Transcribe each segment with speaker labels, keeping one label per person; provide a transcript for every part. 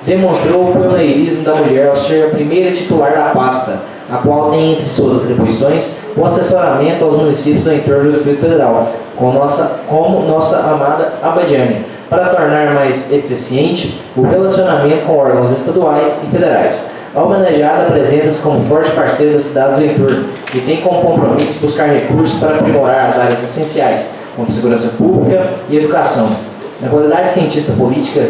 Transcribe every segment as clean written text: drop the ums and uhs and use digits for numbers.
Speaker 1: demonstrou o pioneirismo da mulher ao ser a primeira titular da pasta, a qual tem entre suas atribuições o assessoramento aos municípios do entorno do Distrito Federal, como nossa amada Abadiânia, para tornar mais eficiente o relacionamento com órgãos estaduais e federais. A homenageada apresenta-se como forte parceira das cidades do entorno e tem como compromisso buscar recursos para aprimorar as áreas essenciais, como segurança pública e educação. Na qualidade de cientista política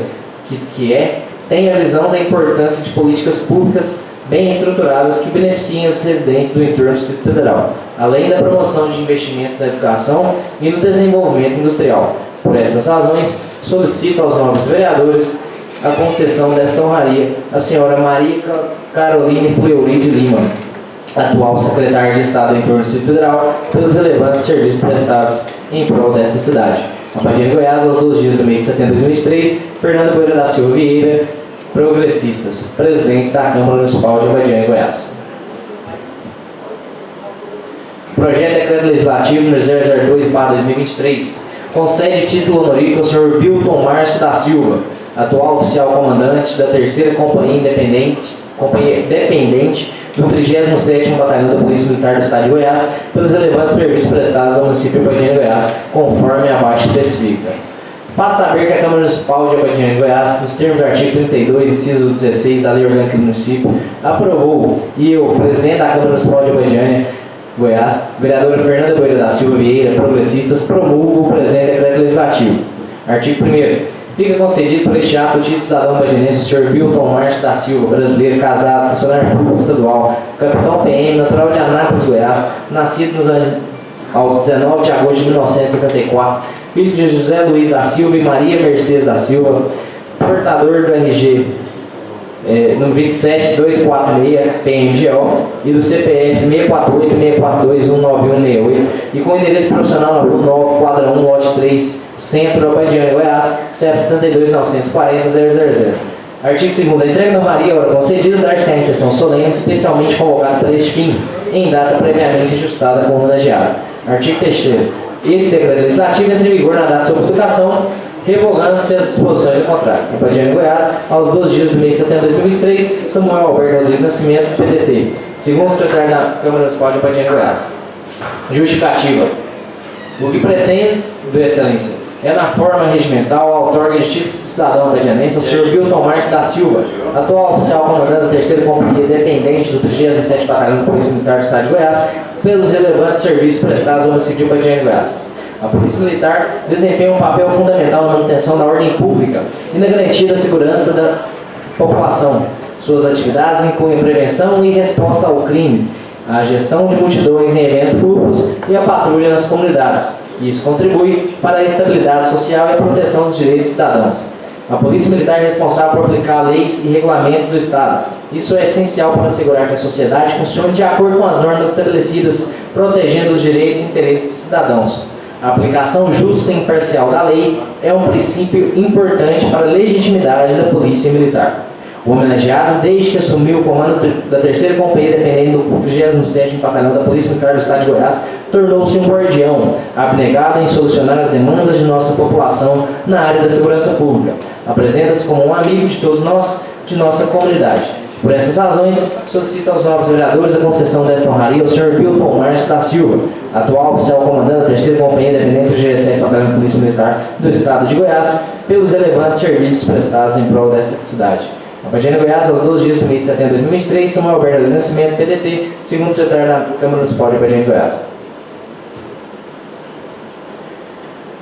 Speaker 1: tem a visão da importância de políticas públicas bem estruturadas que beneficiem os residentes do entorno do Distrito Federal, além da promoção de investimentos na educação e no desenvolvimento industrial. Por estas razões, solicito aos novos vereadores a concessão desta honraria à senhora Maria Caroline Fleury de Lima, atual secretária de Estado do entorno do Distrito Federal, pelos relevantes serviços prestados em prol desta cidade. Abadiânia, Goiás, aos 12 dias do mês de setembro de 2023, Fernando Poeira da Silva Vieira, Progressistas, presidente da Câmara Municipal de Abadiânia, Goiás. Projeto de Decreto Legislativo número 002/2023 concede título honorífico ao Sr. Wilton Márcio da Silva, atual oficial comandante da 3ª Companhia Dependente do 37º Batalhão da Polícia Militar do Estado de Goiás, pelos relevantes serviços prestados ao município de Abadiânia, Goiás, conforme abaixo especifica. Faça saber que a Câmara Municipal de Abadiânia, Goiás, nos termos do artigo 32, inciso 16 da Lei Orgânica do Município, aprovou, e eu, presidente da Câmara Municipal de Abadiânia, Goiás, vereadora Fernanda Poeira da Silva Vieira, Progressistas, promulgo o presente decreto legislativo. Artigo 1º. Fica concedido por este ato o título de cidadão abadianense ao Sr. Wilton Márcio da Silva, brasileiro, casado, funcionário público estadual, capitão PM, natural de Anápolis, Goiás, nascido aos 19 de agosto de 1974, filho de José Luiz da Silva e Maria Mercedes da Silva, portador do RG no 27246 PMGO e do CPF 648-642-19168 e com endereço profissional na Rua 9, quadra 1, lote 3, Centro, Abadiânia, Goiás, CEP 72.940.000. Artigo 2º. A entrega da Maria, hora concedida, dar-se-á em sessão solene, especialmente convocada para este fim, em data previamente ajustada com o homenageado. Artigo 3º. Esse decreto legislativo entra em vigor na data de sua publicação, revogando-se as disposições do contrato. Abadiânia, Goiás, aos 12 dias do mês de setembro de 2003, Samuel Alberto Rodrigues Nascimento, PDT, segundo secretário da Câmara Municipal de Abadiânia, Goiás. Justificativa. O que pretende, Sua Excelência, é na forma regimental a outorga de título de cidadão abadianense ao Sr. Wilton Márcio da Silva, atual oficial comandante da 3ª Companhia Dependente do 37º Batalhão da Polícia Militar do Estado de Goiás, pelos relevantes serviços prestados ao município de Abadiânia, Goiás. A Polícia Militar desempenha um papel fundamental na manutenção da ordem pública e na garantia da segurança da população. Suas atividades incluem prevenção e resposta ao crime, a gestão de multidões em eventos públicos e a patrulha nas comunidades. Isso contribui para a estabilidade social e a proteção dos direitos dos cidadãos. A Polícia Militar é responsável por aplicar leis e regulamentos do Estado. Isso é essencial para assegurar que a sociedade funcione de acordo com as normas estabelecidas, protegendo os direitos e interesses dos cidadãos. A aplicação justa e imparcial da lei é um princípio importante para a legitimidade da Polícia Militar. O homenageado, desde que assumiu o comando da 3ª Companhia Dependente do 37º Batalhão da Polícia Militar do Estado de Goiás, tornou-se um guardião, abnegado em solucionar as demandas de nossa população na área da segurança pública. Apresenta-se como um amigo de todos nós, de nossa comunidade. Por essas razões, solicito aos novos vereadores a concessão desta honraria ao Sr. Wilton Márcio da Silva, atual oficial comandante da 3ª Companhia Dependente do 37º Batalhão da Polícia Militar do Estado de Goiás, pelos relevantes serviços prestados em prol desta cidade. Abadiânia, Goiás, aos 12 dias do mês de setembro de 2023, Samuel Alberto Rodrigues Nascimento, PDT, segundo secretário da Câmara Municipal de Abadiânia, Goiás.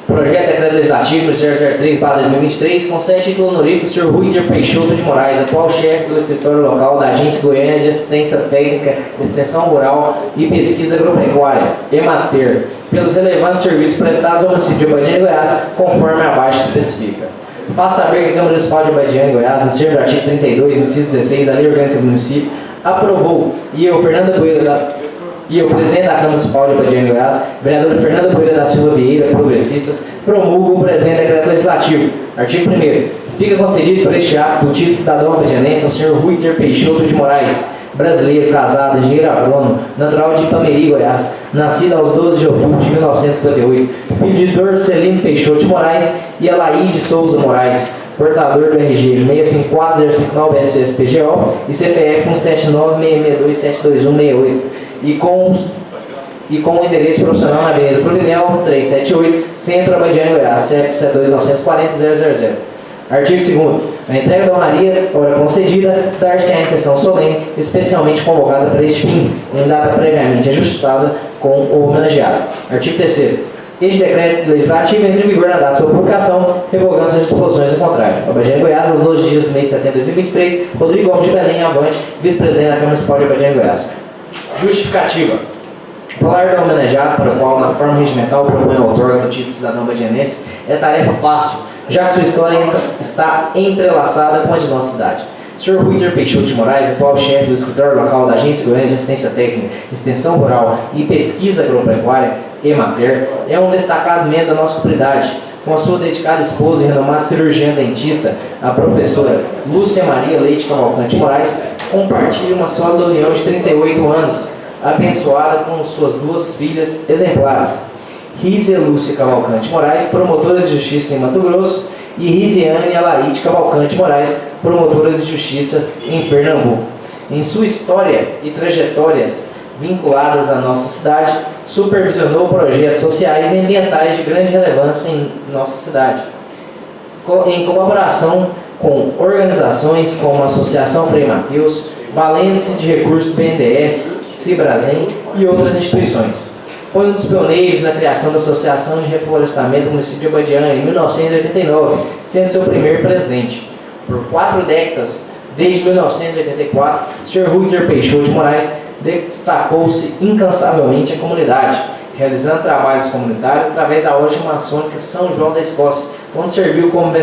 Speaker 1: Projeto de Decreto Legislativo 003/2023 concede título honorífico ao Sr. Ruider Peixoto de Moraes, atual chefe do escritório local da Agência Goiana de Assistência Técnica, Extensão Rural e Pesquisa Agropecuária, EMATER, pelos relevantes serviços prestados ao município de Abadiânia, Goiás, conforme abaixo especifica. Faço saber que a Câmara Municipal de Abadiânia, Goiás, no termo do artigo 32, inciso 16 da Lei Orgânica do Município, aprovou, e eu, presidente da Câmara Municipal de Abadiânia, Goiás, vereadora Fernanda Poeira da Silva Vieira, Progressistas, promulgo o presente decreto legislativo. Artigo 1º. Fica concedido por este ato o título de cidadão abadianense ao Sr. Ruider Peixoto de Moraes, brasileiro, casado, engenheiro agrônomo, natural de Ipameri, Goiás, nascido aos 12 de outubro de 1958, filho de Dorcelino Peixoto de Moraes e Alaide Souza Moraes, portador do RG 654059 SSPGO e CPF 17966272168 e com o endereço profissional na Avenida Plurinel 378, Centro Abadiânia, Goiás, CEP 72940-000. Artigo 2º. A entrega da honraria, hora concedida, dar-se-á em sessão solene, especialmente convocada para este fim, em data previamente ajustada com o homenageado. Artigo 3º. Este decreto legislativo entra em vigor na data de sua publicação, revogando as disposições ao contrário. Abadiânia, Goiás, aos 12 dias do mês de setembro de 2023, Rodrigo Gomes de Belém, avante, vice-presidente da Câmara Municipal de Abadiânia, Goiás. Justificativa. O galardão homenageado, para o qual, na forma regimental, propõe o autor do título de cidadão abadianense, é tarefa fácil, já que sua história está entrelaçada com a de nossa cidade. O Sr. Ruiter Peixoto de Moraes, atual chefe do escritório local da Agência Goiana de Assistência Técnica, Extensão Rural e Pesquisa Agropecuária, EMATER, é um destacado membro da nossa comunidade. Com a sua dedicada esposa e renomada cirurgiã dentista, a professora Lúcia Maria Leite Cavalcante Moraes, compartilha uma sólida união de 38 anos, abençoada com suas duas filhas exemplares. Rízia Lúcia Cavalcante Moraes, promotora de justiça em Mato Grosso, e Risiane Alaide Cavalcante Moraes, promotora de justiça em Pernambuco. Em sua história e trajetórias vinculadas à nossa cidade, supervisionou projetos sociais e ambientais de grande relevância em nossa cidade, em colaboração com organizações como a Associação Frei Mateus, valendo-se de recursos do BNDES, Cibrasen e outras instituições. Foi um dos pioneiros na criação da Associação de Reflorestamento do município de Abadiânia em 1989, sendo seu primeiro presidente. Por 4 décadas, desde 1984, o Sr. Ruiter Peixoto de Moraes destacou-se incansavelmente a comunidade, realizando trabalhos comunitários através da loja maçônica São João da Escócia, onde serviu como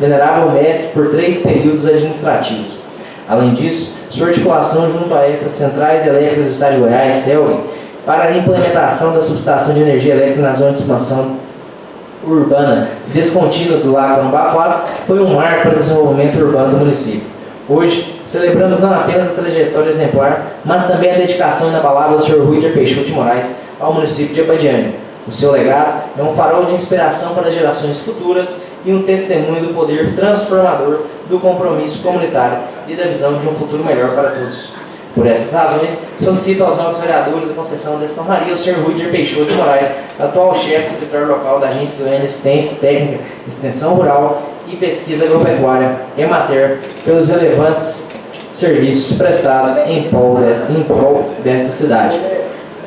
Speaker 1: venerável mestre por 3 períodos administrativos. Além disso, sua articulação junto à EPA Centrais Elétricas do Estado de Goiás, CELG, para a implementação da subestação de energia elétrica na zona de expansão urbana descontínua do Lago Ambaquara, foi um marco para o desenvolvimento urbano do município. Hoje, celebramos não apenas a trajetória exemplar, mas também a dedicação inabalável do Sr. Ruiter Peixoto de Moraes ao município de Abadiânia. O seu legado é um farol de inspiração para gerações futuras e um testemunho do poder transformador do compromisso comunitário e da visão de um futuro melhor para todos. Por essas razões, solicito aos novos vereadores a concessão desta honraria ao Sr. Ruiter Peixoto de Moraes, atual chefe do escritório local da Agência Goiana de Assistência Técnica, Extensão Rural e Pesquisa Agropecuária, EMATER, pelos relevantes serviços prestados em prol desta cidade.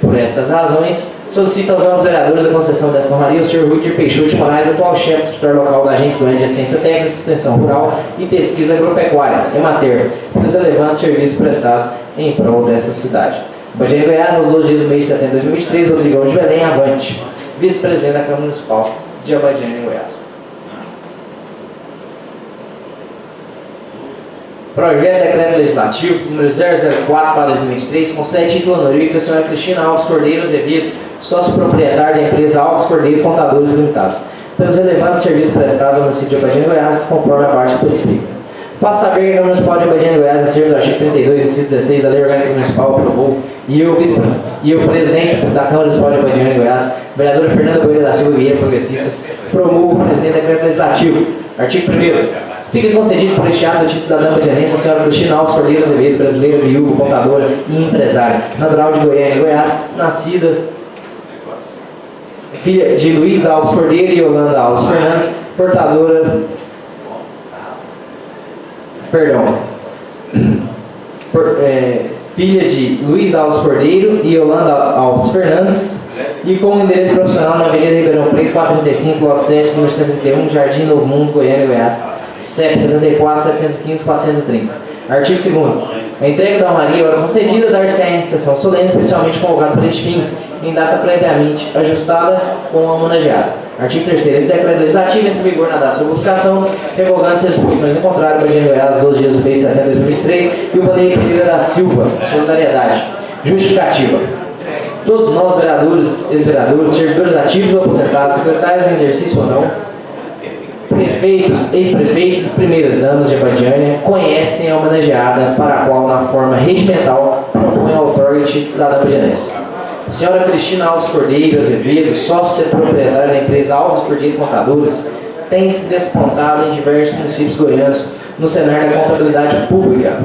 Speaker 1: Por estas razões, solicito aos novos vereadores a concessão desta honraria ao Sr. Ruiter Peixoto de Moraes, atual chefe do escritório local da Agência Goiana de Assistência Técnica, Extensão Rural e Pesquisa Agropecuária, EMATER, pelos relevantes serviços prestados em prol desta cidade. Abadiânia, Goiás, aos 12 dias do mês de setembro de 2023, Rodrigo Gomes de Belém, avante, vice-presidente da Câmara Municipal de Abadiânia, Goiás. Projeto de Decreto Legislativo número 004/2023 concede título honorífico à senhora Cristina Alves Cordeiro Azevedo, sócio-proprietário da empresa Alves Cordeiro Contadores Limitada, pelos relevantes serviços prestados ao município de Abadiânia, Goiás, conforme a parte específica. Faço saber que a Câmara Municipal de Abadiânia, Goiás, no termo do artigo 32, inciso 16 da Lei Orgânica Municipal, aprovou, e o presidente da Câmara Municipal de Abadiânia, Goiás, vereadora Fernanda Coelho da Silva Vieira, progressistas, promulga o presente decreto legislativo. Artigo 1º. Fica concedido por este ato o título de cidadã abadianense a senhora Cristina Alves Cordeiro Azevedo, brasileira, viúva, contadora e empresária, natural de Goiânia, Goiás, nascida, filha de Luiz Alves Cordeiro e Yolanda Alves Fernandes, portadora, filha de Luiz Alves Cordeiro e Yolanda Alves Fernandes, e com o endereço profissional na Avenida Ribeirão Preto, 435, lote 7, número 71, Jardim Novo Mundo, Goiânia, Goiás, CEP 74-715-430. Artigo 2º. A entrega da honraria, hora concedida, dar-se-á em sessão solene, especialmente convocada para este fim, em data previamente ajustada com o homenageado. Artigo 3º. Este decreto legislativo entra em vigor na data de sua publicação, revogando-se as disposições em contrário para Abadiânia, Goiás, 12 dias do mês de setembro de 2023, e o Vandeir Pereira da Silva, solidariedade. Justificativa. Todos nós, vereadores, ex-vereadores, servidores ativos ou aposentados, secretários em exercício ou não, prefeitos, ex-prefeitos, primeiras damas de Abadiânia, conhecem a homenageada para a qual, na forma regimental, propõe o autor e título de cidadã abadianense. Senhora Cristina Alves Cordeiro Azevedo, sócia proprietária da empresa Alves Cordeiro Contadores, tem se despontado em diversos municípios goianos no cenário da contabilidade pública,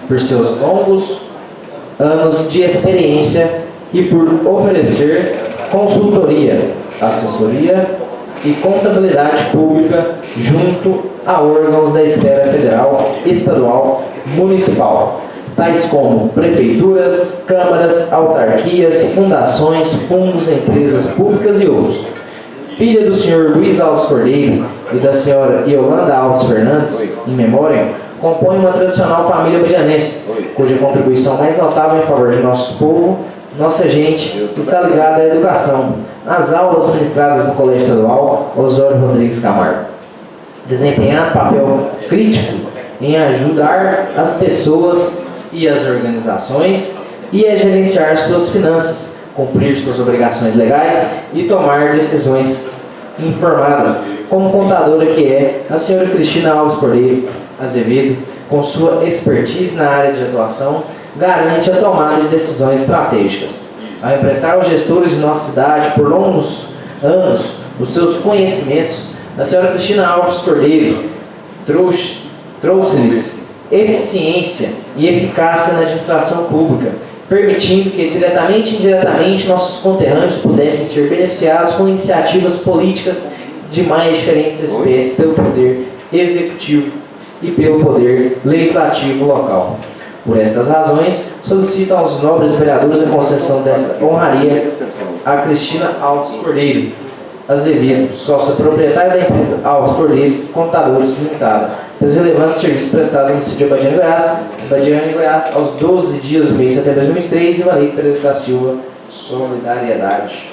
Speaker 1: por seus longos anos de experiência e por oferecer consultoria, assessoria e contabilidade pública junto a órgãos da esfera federal, estadual, municipal, tais como prefeituras, câmaras, autarquias, fundações, fundos, empresas públicas e outros. Filha do senhor Luiz Alves Cordeiro e da senhora Yolanda Alves Fernandes, em memória, compõe uma tradicional família badianense, cuja contribuição mais notável em favor de nosso povo, nossa gente, está ligada à educação, às aulas ministradas no Colégio Estadual Osório Rodrigues Camargo. Desempenhar papel crítico em ajudar as pessoas e as organizações e a gerenciar suas finanças, cumprir suas obrigações legais e tomar decisões informadas, como contadora que é a senhora Cristina Alves Cordeiro Azevedo, com sua expertise na área de atuação, garante a tomada de decisões estratégicas. Ao emprestar aos gestores de nossa cidade por longos anos os seus conhecimentos, a senhora Cristina Alves Cordeiro trouxe-lhes eficiência e eficácia na administração pública, permitindo que, diretamente e indiretamente, nossos conterrâneos pudessem ser beneficiados com iniciativas políticas de mais diferentes espécies pelo Poder Executivo e pelo Poder Legislativo local. Por estas razões, solicito aos nobres vereadores a concessão desta honraria a Cristina Alves Cordeiro Azevedo, sócia proprietária da empresa Alves Cordeiro Contadores Limitada, pelos relevantes serviços prestados no município de Badiane, Goiás, aos 12 dias do mês de setembro de 2003, e Valei Pereira da Silva, solidariedade.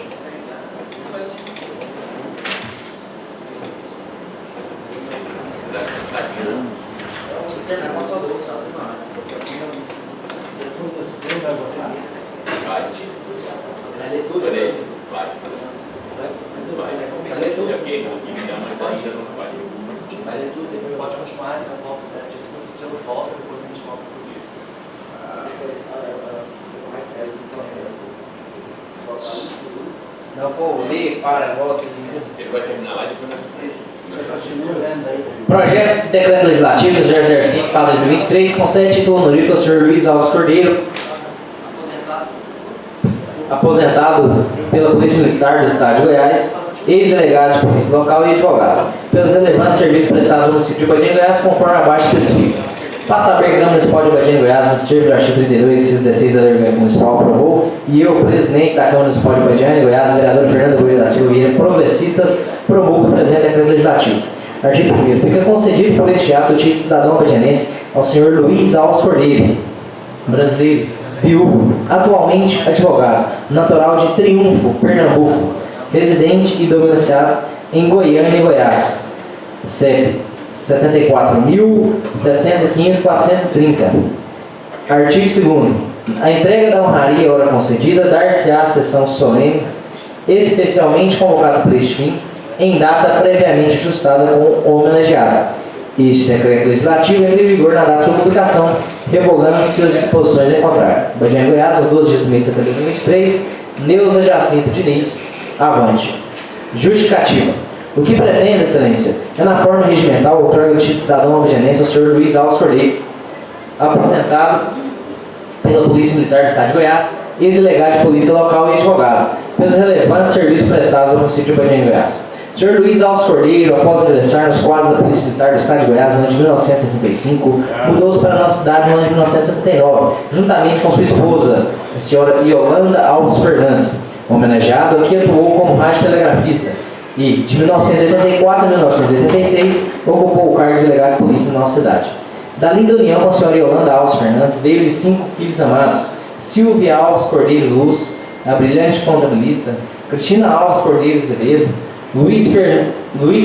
Speaker 2: Pode continuar, então volta o seu volta, depois a gente volta para os vídeos. Mais sério do processo.
Speaker 1: Se não for ler, para, volta.
Speaker 3: Ele vai terminar lá e depois nós surpresa.
Speaker 1: Projeto de Decreto Legislativo 005/2023 concede título honorífico ao Sr. Luiz Alves Cordeiro, aposentado pela Polícia Militar do Estado de Goiás, ex-delegado de polícia local e advogado, pelos relevantes serviços prestados ao município de Badiane, Goiás, conforme abaixo especifica. Faça saber que a Câmara Municipal de Badiane, Goiás, no termo do artigo 32 e 16 da Lei Orgânica Municipal, aprovou, e eu, presidente da Câmara Municipal de Badiane, Goiás, vereador Fernando Goiás da Silva Vieira, progressistas, promulgo o presente decreto legislativo. Artigo 1º. Fica concedido por este ato o título de cidadão badianense ao senhor Luiz Alves Cordeiro, brasileiro, viúvo, atualmente advogado, natural de Triunfo, Pernambuco, residente e domiciliado em Goiânia, Goiás. CEP 74.715.430. Artigo 2º. A entrega da honraria, hora concedida, dar-se-á a sessão solene, especialmente convocada por este fim, em data previamente ajustada com o homenageado. Este decreto legislativo entra em vigor na data de sua publicação, revogando-se as disposições em contrário. Badiane, Goiás, aos 12 dias do mês de setembro de 2023, Neuza Jacinto Diniz, avante. Justificativa. O que pretende, excelência, é na forma regimental outorga o título de cidadão badianense ao Sr. Luiz Alves Cordeiro, aposentado pela Polícia Militar do Estado de Goiás, ex-delegado de polícia local e advogado, pelos relevantes serviços prestados ao município de Badiane, Goiás. Sr. Luiz Alves Cordeiro, após ingressar nos quadros da Polícia Militar do Estado de Goiás no ano de 1965, mudou-se para a nossa cidade no ano de 1969, juntamente com sua esposa, a senhora Yolanda Alves Fernandes. Homenageado, aqui atuou como radiotelegrafista e, de 1984 a 1986, ocupou o cargo de delegado de polícia na nossa cidade. Da linda união com a senhora Yolanda Alves Fernandes, veio-lhe 5 filhos amados: Silvia Alves Cordeiro Luz, a brilhante contabilista; Cristina Alves Cordeiro Azevedo; Luiz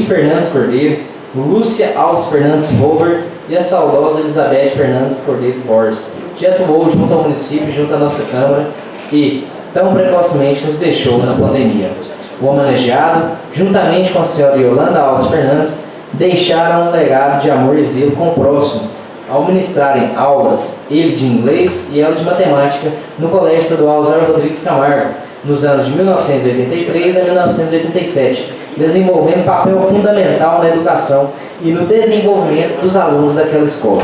Speaker 1: Fernandes Cordeiro; Lúcia Alves Fernandes Rover e a saudosa Elizabeth Fernandes Cordeiro Borges, que atuou junto ao município e junto à nossa Câmara e, tão precocemente, nos deixou na pandemia. O homenageado, juntamente com a senhora Yolanda Alves Fernandes, deixaram um legado de amor e zelo com o próximo, ao ministrarem aulas, ele de inglês e ela de matemática, no Colégio Estadual Osório Rodrigues Camargo, nos anos de 1983 a 1987, desenvolvendo papel fundamental na educação e no desenvolvimento dos alunos daquela escola.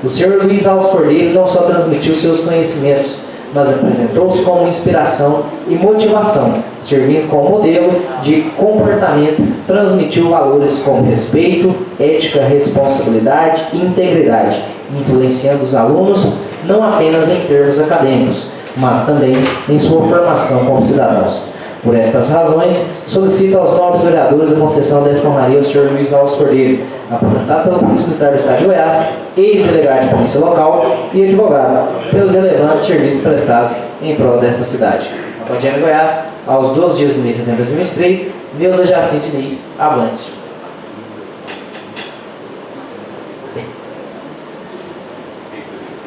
Speaker 1: O Sr. Luiz Alves Cordeiro não só transmitiu seus conhecimentos, mas apresentou-se como inspiração e motivação, servindo como modelo de comportamento, transmitiu valores como respeito, ética, responsabilidade e integridade, influenciando os alunos não apenas em termos acadêmicos, mas também em sua formação como cidadãos. Por estas razões, solicito aos nobres vereadores a concessão desta honraria ao Sr. Luiz Alves Cordeiro, aposentado pela Polícia Militar do Estado de Goiás, ex-delegado de polícia local e advogado, pelos relevantes serviços prestados em prol desta cidade. Acompanhando Goiás, aos 12 dias do mês de setembro de 2023, Neuza Jacinte Nis, avante.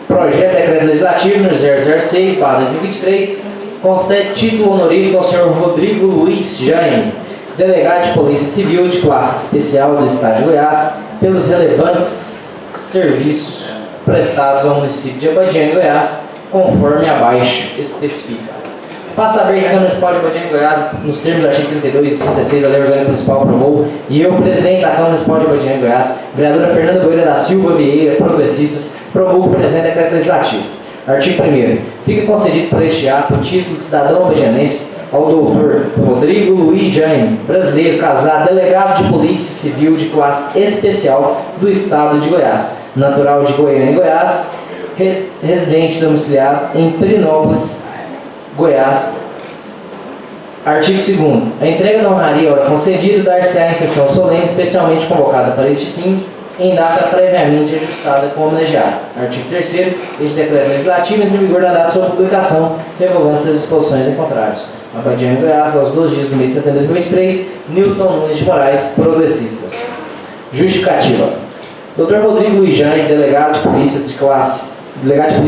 Speaker 1: Projeto de Decreto Legislativo número 006/2023 concede título honorífico ao Sr. Rodrigo Luiz Jaime, delegado de Polícia Civil de classe especial do Estado de Goiás, pelos relevantes serviços prestados ao município de Abadiânia, Goiás, conforme abaixo especifica. Faço saber que a Câmara Municipal de Abadiânia, Goiás, nos termos do artigo 32 e 66 da Lei Orgânica Municipal, aprovou, e eu, presidente da Câmara Municipal de Abadiânia, Goiás, vereadora Fernanda Goiânia da Silva Vieira, progressistas, promulgo o presente decreto legislativo. Artigo 1º. Fica concedido por este ato o título de cidadão abadianense ao doutor Rodrigo Luiz Jaime, brasileiro, casado, delegado de Polícia Civil de classe especial do Estado de Goiás, natural de Goiânia, Goiás, residente domiciliado em Pirinópolis, Goiás. Artigo 2º. A entrega da honraria, ora concedida, dar-se-á em sessão solene, especialmente convocada para este fim, em data previamente ajustada com o homenageado. Artigo 3º. Este decreto legislativo entra em vigor na data de sua publicação, revogando-se as disposições em contrários. Abadiânia, Goiás, aos 12 dias do mês de setembro de 2023, Newton Nunes de Moraes, progressistas. Justificativa. Dr. Rodrigo Luiz Jaime, delegado de Polícia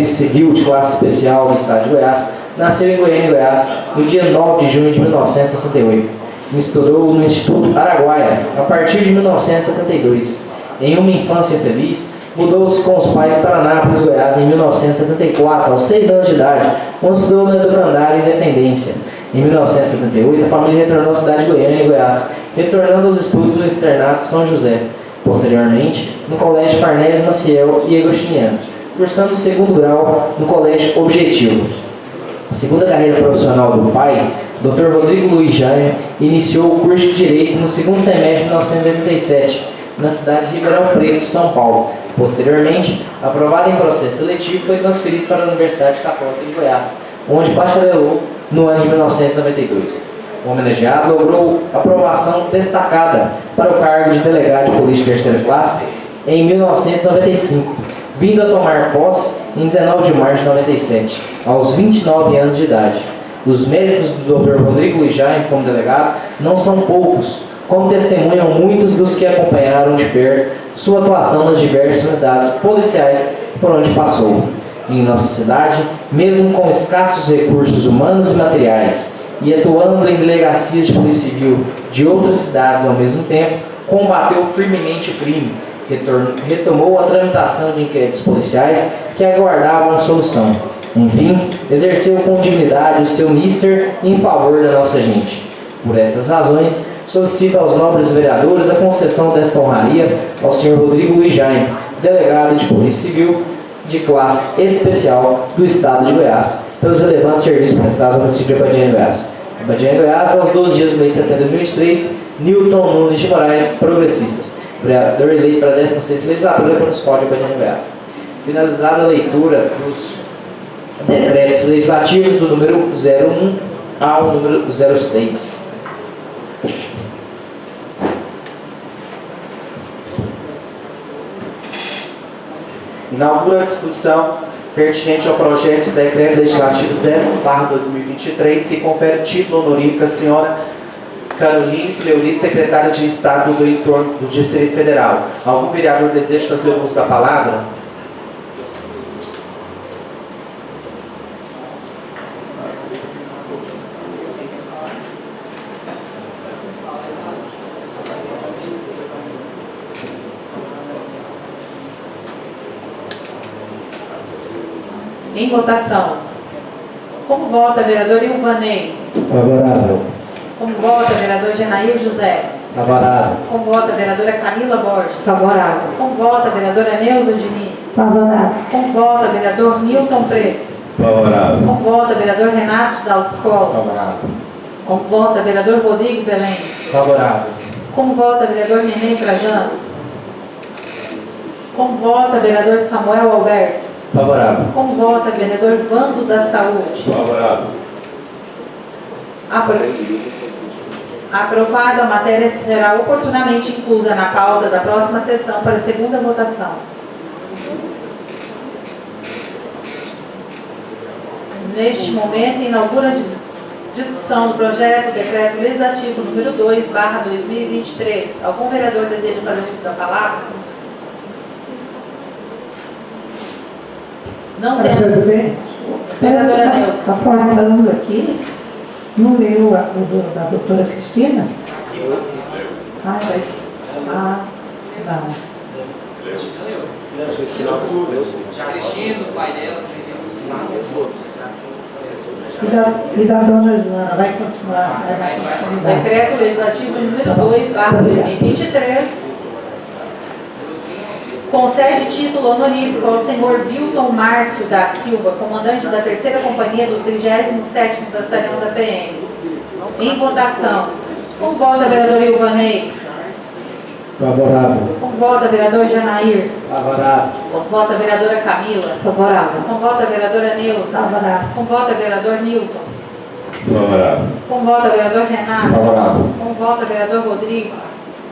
Speaker 1: Civil de classe especial do Estado de Goiás, nasceu em Goiânia, Goiás, no dia 9 de junho de 1968. Estudou no Instituto Araguaia, a partir de 1972. Em uma infância feliz, mudou-se com os pais para Anápolis, Goiás, em 1974, aos 6 anos de idade, onde estudou no Educandário Independência. Em 1978, a família retornou à cidade de Goiânia, Goiás, retornando aos estudos no Externato São José. Posteriormente, no Colégio Farnese Maciel e Agostiniano, cursando o 2º grau no Colégio Objetivo. Segundo a carreira profissional do pai, Dr. Rodrigo Luiz Jaime iniciou o curso de Direito no 2º semestre de 1987, na cidade de Ribeirão Preto, São Paulo. Posteriormente, aprovado em processo seletivo, foi transferido para a Universidade Católica de Goiás, onde bacharelou no ano de 1992. O homenageado logrou aprovação destacada para o cargo de delegado de polícia de terceira classe em 1995, vindo a tomar posse em 19 de março de 97, aos 29 anos de idade. Os méritos do Dr. Rodrigo Luiz Jaime como delegado não são poucos, como testemunham muitos dos que acompanharam de perto sua atuação nas diversas unidades policiais por onde passou. Em nossa cidade, mesmo com escassos recursos humanos e materiais, e atuando em delegacias de polícia civil de outras cidades ao mesmo tempo, combateu firmemente o crime, retomou a tramitação de inquéritos policiais que aguardavam solução. Enfim, exerceu com dignidade o seu mister em favor da nossa gente. Por estas razões, solicito aos nobres vereadores a concessão desta honraria ao Sr. Rodrigo Luiz Jaime, delegado de Polícia Civil de classe especial do Estado de Goiás, pelos relevantes serviços prestados ao município de Abadiânia, Goiás. Abadiânia, Goiás, aos 12 dias do mês de setembro de 2023, Newton Nunes de Moraes, progressistas. Vereador eleito para a 16ª legislatura municipal de Abadiânia, Goiás. Finalizada a leitura dos decretos legislativos do número 01 ao número 06.
Speaker 2: Inaugura a discussão pertinente ao projeto de decreto legislativo 0/2023, que confere título honorífico à senhora Caroline Fleury, secretária de Estado do entorno do Distrito Federal. Algum vereador deseja fazer o uso da palavra?
Speaker 4: Em votação. Como vota, vereador Ilvanei?
Speaker 1: Favorável.
Speaker 4: Como vota, vereador Genair José?
Speaker 1: Favorável.
Speaker 4: Como vota a vereadora Camila Borges?
Speaker 5: Favorável.
Speaker 4: Como vota a vereadora Neuza Diniz?
Speaker 5: Favorável.
Speaker 4: Como vota o vereador Nilton Preto?
Speaker 3: Favorável.
Speaker 4: Como vota o vereador Renato da Autoescola?
Speaker 2: Favorável.
Speaker 4: Como vota o vereador Rodrigo Belém?
Speaker 2: Favorável.
Speaker 4: Como vota o vereador Nenê Trajano? Como vota o vereador Samuel Alberto?
Speaker 1: Favorável.
Speaker 4: Como vota o vereador Vando da Saúde?
Speaker 3: Favorável.
Speaker 4: Aprovada, a matéria será oportunamente inclusa na pauta da próxima sessão para a segunda votação. Neste momento, inaugura a discussão do projeto de decreto legislativo número 2/2023. Algum vereador deseja fazer uso da palavra? Não
Speaker 5: Senhora
Speaker 4: temos.
Speaker 5: presidente,
Speaker 4: Vereadora Neuza.
Speaker 5: está faltando aqui, não leu o da doutora Cristina? Ah, não.
Speaker 6: Já Cristina, o pai dela, entendemos que
Speaker 5: E da dona Joana, vai continuar? Vai continuar.
Speaker 4: Decreto legislativo número 2/2023 concede título honorífico ao senhor Vilton Márcio da Silva, comandante da 3ª Companhia do 37º Batalhão da PM. Em votação. Com voto a vereadora Ilvanei.
Speaker 1: Favorável.
Speaker 4: Com voto a vereador Janair.
Speaker 1: Favorável.
Speaker 4: Com voto a vereadora Camila.
Speaker 5: Favorável.
Speaker 4: Com voto a vereadora Neuza.
Speaker 5: Favorável.
Speaker 4: Com voto a vereador Nilton.
Speaker 3: Favorável.
Speaker 4: Com voto a vereador Renato.
Speaker 2: Favorável.
Speaker 4: Com voto a vereador Rodrigo.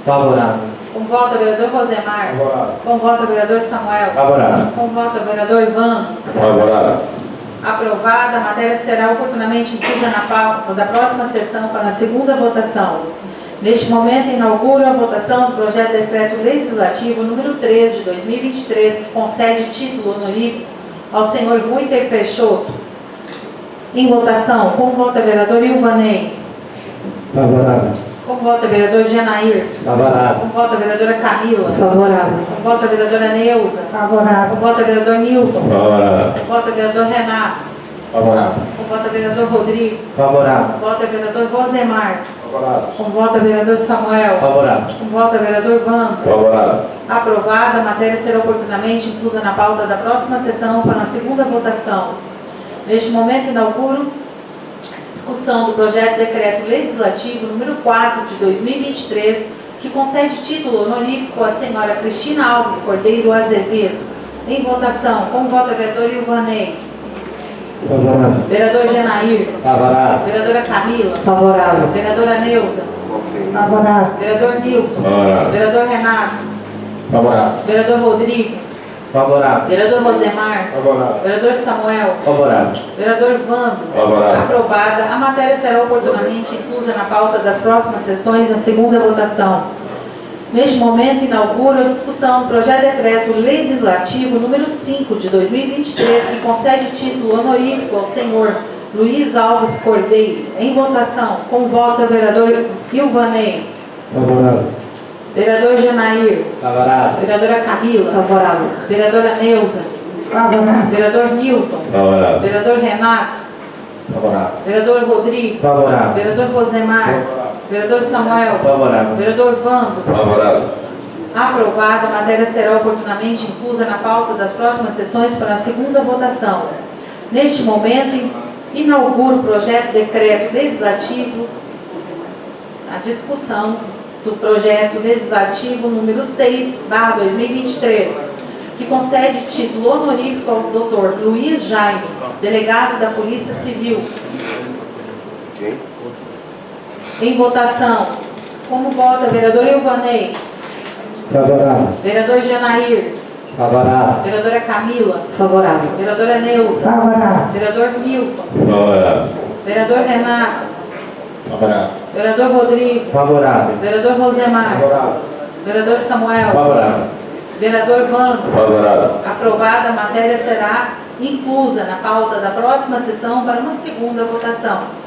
Speaker 2: Favorável.
Speaker 4: Com voto a vereador Rosemar.
Speaker 2: Favorável.
Speaker 4: Com voto a vereador Samuel.
Speaker 1: Favorável.
Speaker 4: Com voto a vereador Ivan.
Speaker 3: Favorável.
Speaker 4: Aprovada, a matéria será oportunamente inclusa na pauta da próxima sessão para a segunda votação. Neste momento, inauguro a votação do projeto de decreto legislativo número 3 de 2023, que concede título honorífico ao senhor Ruiter Peixoto. Em votação, com voto a vereador Ilvanei.
Speaker 1: Favorável.
Speaker 4: Com voto a vereador Janair.
Speaker 1: Favorável.
Speaker 4: Com voto a vereadora Camila.
Speaker 5: Favorável.
Speaker 4: Com voto a vereadora Neuza.
Speaker 5: Favorável.
Speaker 4: Com voto a vereador Nilton.
Speaker 3: Favorável.
Speaker 4: Com voto a vereador Renato.
Speaker 2: Favorável.
Speaker 4: Com voto a vereador Rodrigo.
Speaker 2: Favorável.
Speaker 4: Com voto a vereador Rosemar.
Speaker 2: Favorável.
Speaker 4: Com voto a vereador Samuel.
Speaker 1: Favorável.
Speaker 4: Com voto a vereador Vando.
Speaker 3: Favorável.
Speaker 4: Aprovada, a matéria será oportunamente inclusa na pauta da próxima sessão para a segunda votação. Neste momento, inauguro discussão do projeto de decreto legislativo número 4 de 2023, que concede título honorífico à senhora Cristina Alves Cordeiro Azevedo. Em votação, com voto a vereador Ilvanei.
Speaker 1: Favorável.
Speaker 4: Vereador Janair.
Speaker 1: Favorável.
Speaker 4: Vereadora Camila.
Speaker 5: Favorável.
Speaker 4: Vereadora Neuza.
Speaker 5: Favorável.
Speaker 4: Vereador Nilton.
Speaker 3: Favorável.
Speaker 4: Vereador Renato.
Speaker 2: Favorável.
Speaker 4: Vereador Rodrigo.
Speaker 2: Favorável.
Speaker 4: Vereador Rosemar.
Speaker 2: Favorável.
Speaker 4: Vereador Samuel.
Speaker 1: Favorável.
Speaker 4: Vereador Vando.
Speaker 3: Favorável.
Speaker 4: Aprovada. A matéria será oportunamente inclusa na pauta das próximas sessões na segunda votação. Neste momento, inauguro a discussão do projeto de decreto legislativo número 5 de 2023, que concede título honorífico ao senhor Luiz Alves Cordeiro. Em votação, com voto a vereador Ilvanei.
Speaker 1: Favorável.
Speaker 4: Vereador Janair.
Speaker 1: Favorável.
Speaker 4: Vereadora Camila.
Speaker 5: Favorável.
Speaker 4: Vereadora Neuza.
Speaker 5: Favorável.
Speaker 4: Vereador Nilton.
Speaker 3: Favorável.
Speaker 4: Vereador Renato.
Speaker 2: Favorável.
Speaker 4: Vereador Rodrigo.
Speaker 2: Favorável.
Speaker 4: Vereador Rosemar. Vereador Samuel.
Speaker 1: Favorável.
Speaker 4: Vereador Vando.
Speaker 3: Favorável.
Speaker 4: Aprovada, a matéria será oportunamente inclusa na pauta das próximas sessões para a segunda votação. Neste momento, inauguro o projeto de decreto legislativo, a discussão do projeto legislativo número 6/2023, que concede título honorífico ao Dr. Luiz Jaime, delegado da Polícia Civil. Em votação, como vota vereador Ilvanei,
Speaker 1: Favorável.
Speaker 4: vereador Janair,
Speaker 1: Favorável.
Speaker 4: vereadora Camila,
Speaker 5: Favorável.
Speaker 4: vereadora Neuza,
Speaker 5: Favorável.
Speaker 4: vereador Nilton,
Speaker 3: Favorável.
Speaker 4: vereador Renato,
Speaker 2: Favorável.
Speaker 4: vereador Rodrigo,
Speaker 2: Favorável.
Speaker 4: vereador Rosemar,
Speaker 2: Favorável.
Speaker 4: vereador Samuel,
Speaker 1: Favorável.
Speaker 4: vereador Vando.
Speaker 3: Favorável.
Speaker 4: Aprovada, a matéria será inclusa na pauta da próxima sessão para uma segunda votação.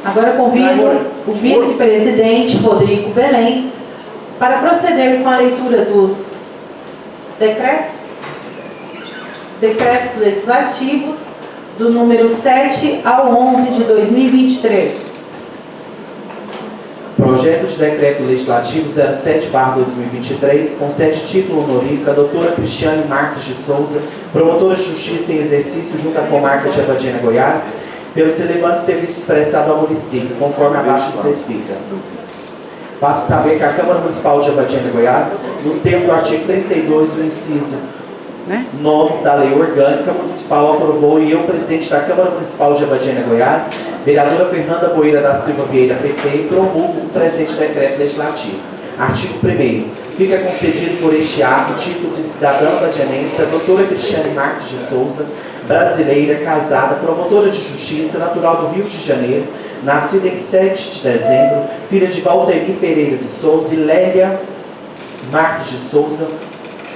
Speaker 4: Agora convido o vice-presidente Rodrigo Belém para proceder com a leitura dos decretos legislativos do número 7 ao 11 de 2023.
Speaker 2: Decreto Legislativo 07/2023, concede título honorífico à doutora Cristiane Marques de Souza, promotora de Justiça em exercício junto à comarca de Abadiânia, Goiás, pelos relevantes serviços prestados ao município, conforme abaixo especifica. Faço saber que a Câmara Municipal de Abadiânia, Goiás, nos termos do artigo 32 do inciso 9 da Lei Orgânica Municipal, aprovou e eu, presidente da Câmara Municipal de Abadiânia, Goiás, vereadora Fernanda Boeira da Silva Vieira, PP, promulgo o presente decreto legislativo. Artigo 1º. Fica concedido por este ato o título de cidadã abadianense a doutora Cristiane Marques de Souza, brasileira, casada, promotora de justiça, natural do Rio de Janeiro, nascida em 7 de dezembro, filha de Valtemir Pereira de Souza e Lélia Marques de Souza,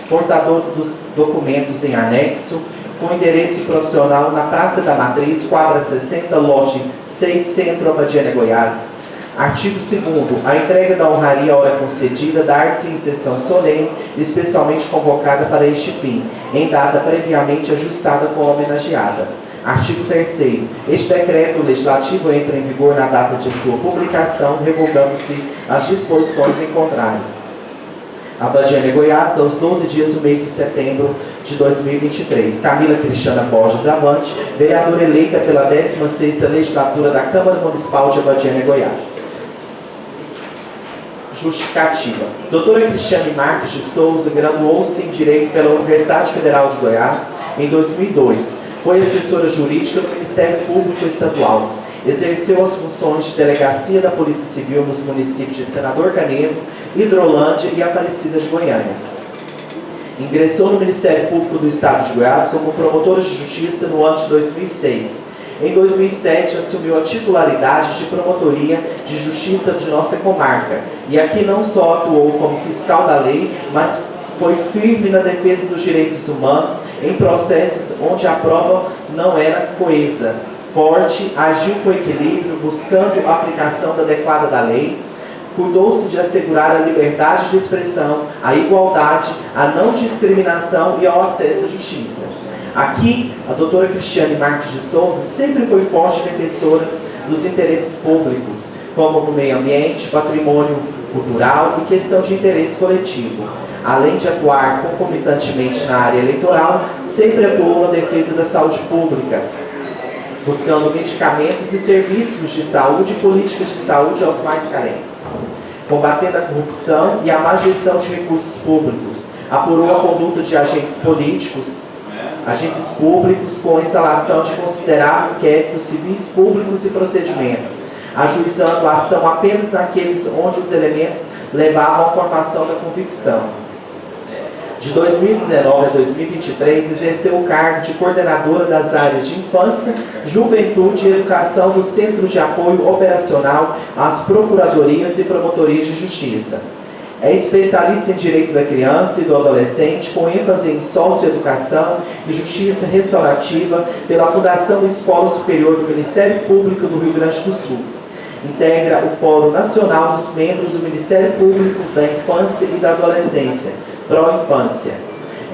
Speaker 2: portador dos documentos em anexo, com endereço profissional na Praça da Matriz, quadra 60, lote 6, Centro, Abadiânia, Goiás. Artigo 2º. A entrega da honraria à hora concedida dar-se em sessão solene, especialmente convocada para este fim, em data previamente ajustada com a homenageada. Artigo 3º. Este decreto legislativo entra em vigor na data de sua publicação, revogando-se as disposições em contrário. Abadiânia, Goiás, aos 12 dias do mês de setembro de 2023. Camila Cristiana Borges Avante, vereadora eleita pela 16ª Legislatura da Câmara Municipal de Abadiânia, Goiás. Justificativa. Doutora Cristiane Marques de Souza graduou-se em Direito pela Universidade Federal de Goiás em 2002. Foi assessora jurídica do Ministério Público Estadual. Exerceu as funções de delegacia da Polícia Civil nos municípios de Senador Canedo, Hidrolândia e Aparecida de Goiânia. Ingressou no Ministério Público do Estado de Goiás como promotora de justiça no ano de 2006. Em 2007, assumiu a titularidade de promotoria de justiça de nossa comarca. E aqui não só atuou como fiscal da lei, mas foi firme na defesa dos direitos humanos em processos onde a prova não era coesa. Forte, agiu com equilíbrio, buscando a aplicação adequada da lei, cuidou-se de assegurar a liberdade de expressão, a igualdade, a não discriminação e ao acesso à justiça. Aqui, a doutora Cristiane Marques de Souza sempre foi forte defensora dos interesses públicos, como no meio ambiente, patrimônio cultural e questão de interesse coletivo. Além de atuar concomitantemente na área eleitoral, sempre atuou na defesa da saúde pública, buscando medicamentos e serviços de saúde e políticas de saúde aos mais carentes, combatendo a corrupção e a má gestão de recursos públicos, apurou a conduta de agentes públicos com a instalação de considerável inquéritos civis públicos e procedimentos, ajuizando a ação apenas naqueles onde os elementos levavam à formação da convicção. De 2019 a 2023, exerceu o cargo de coordenadora das áreas de infância, juventude e educação do Centro de Apoio Operacional às Procuradorias e Promotorias de Justiça. É especialista em Direito da Criança e do Adolescente, com ênfase em Socioeducação e Justiça Restaurativa pela Fundação Escola Superior do Ministério Público do Rio Grande do Sul. Integra o Fórum Nacional dos Membros do Ministério Público da Infância e da Adolescência, Pró-Infância.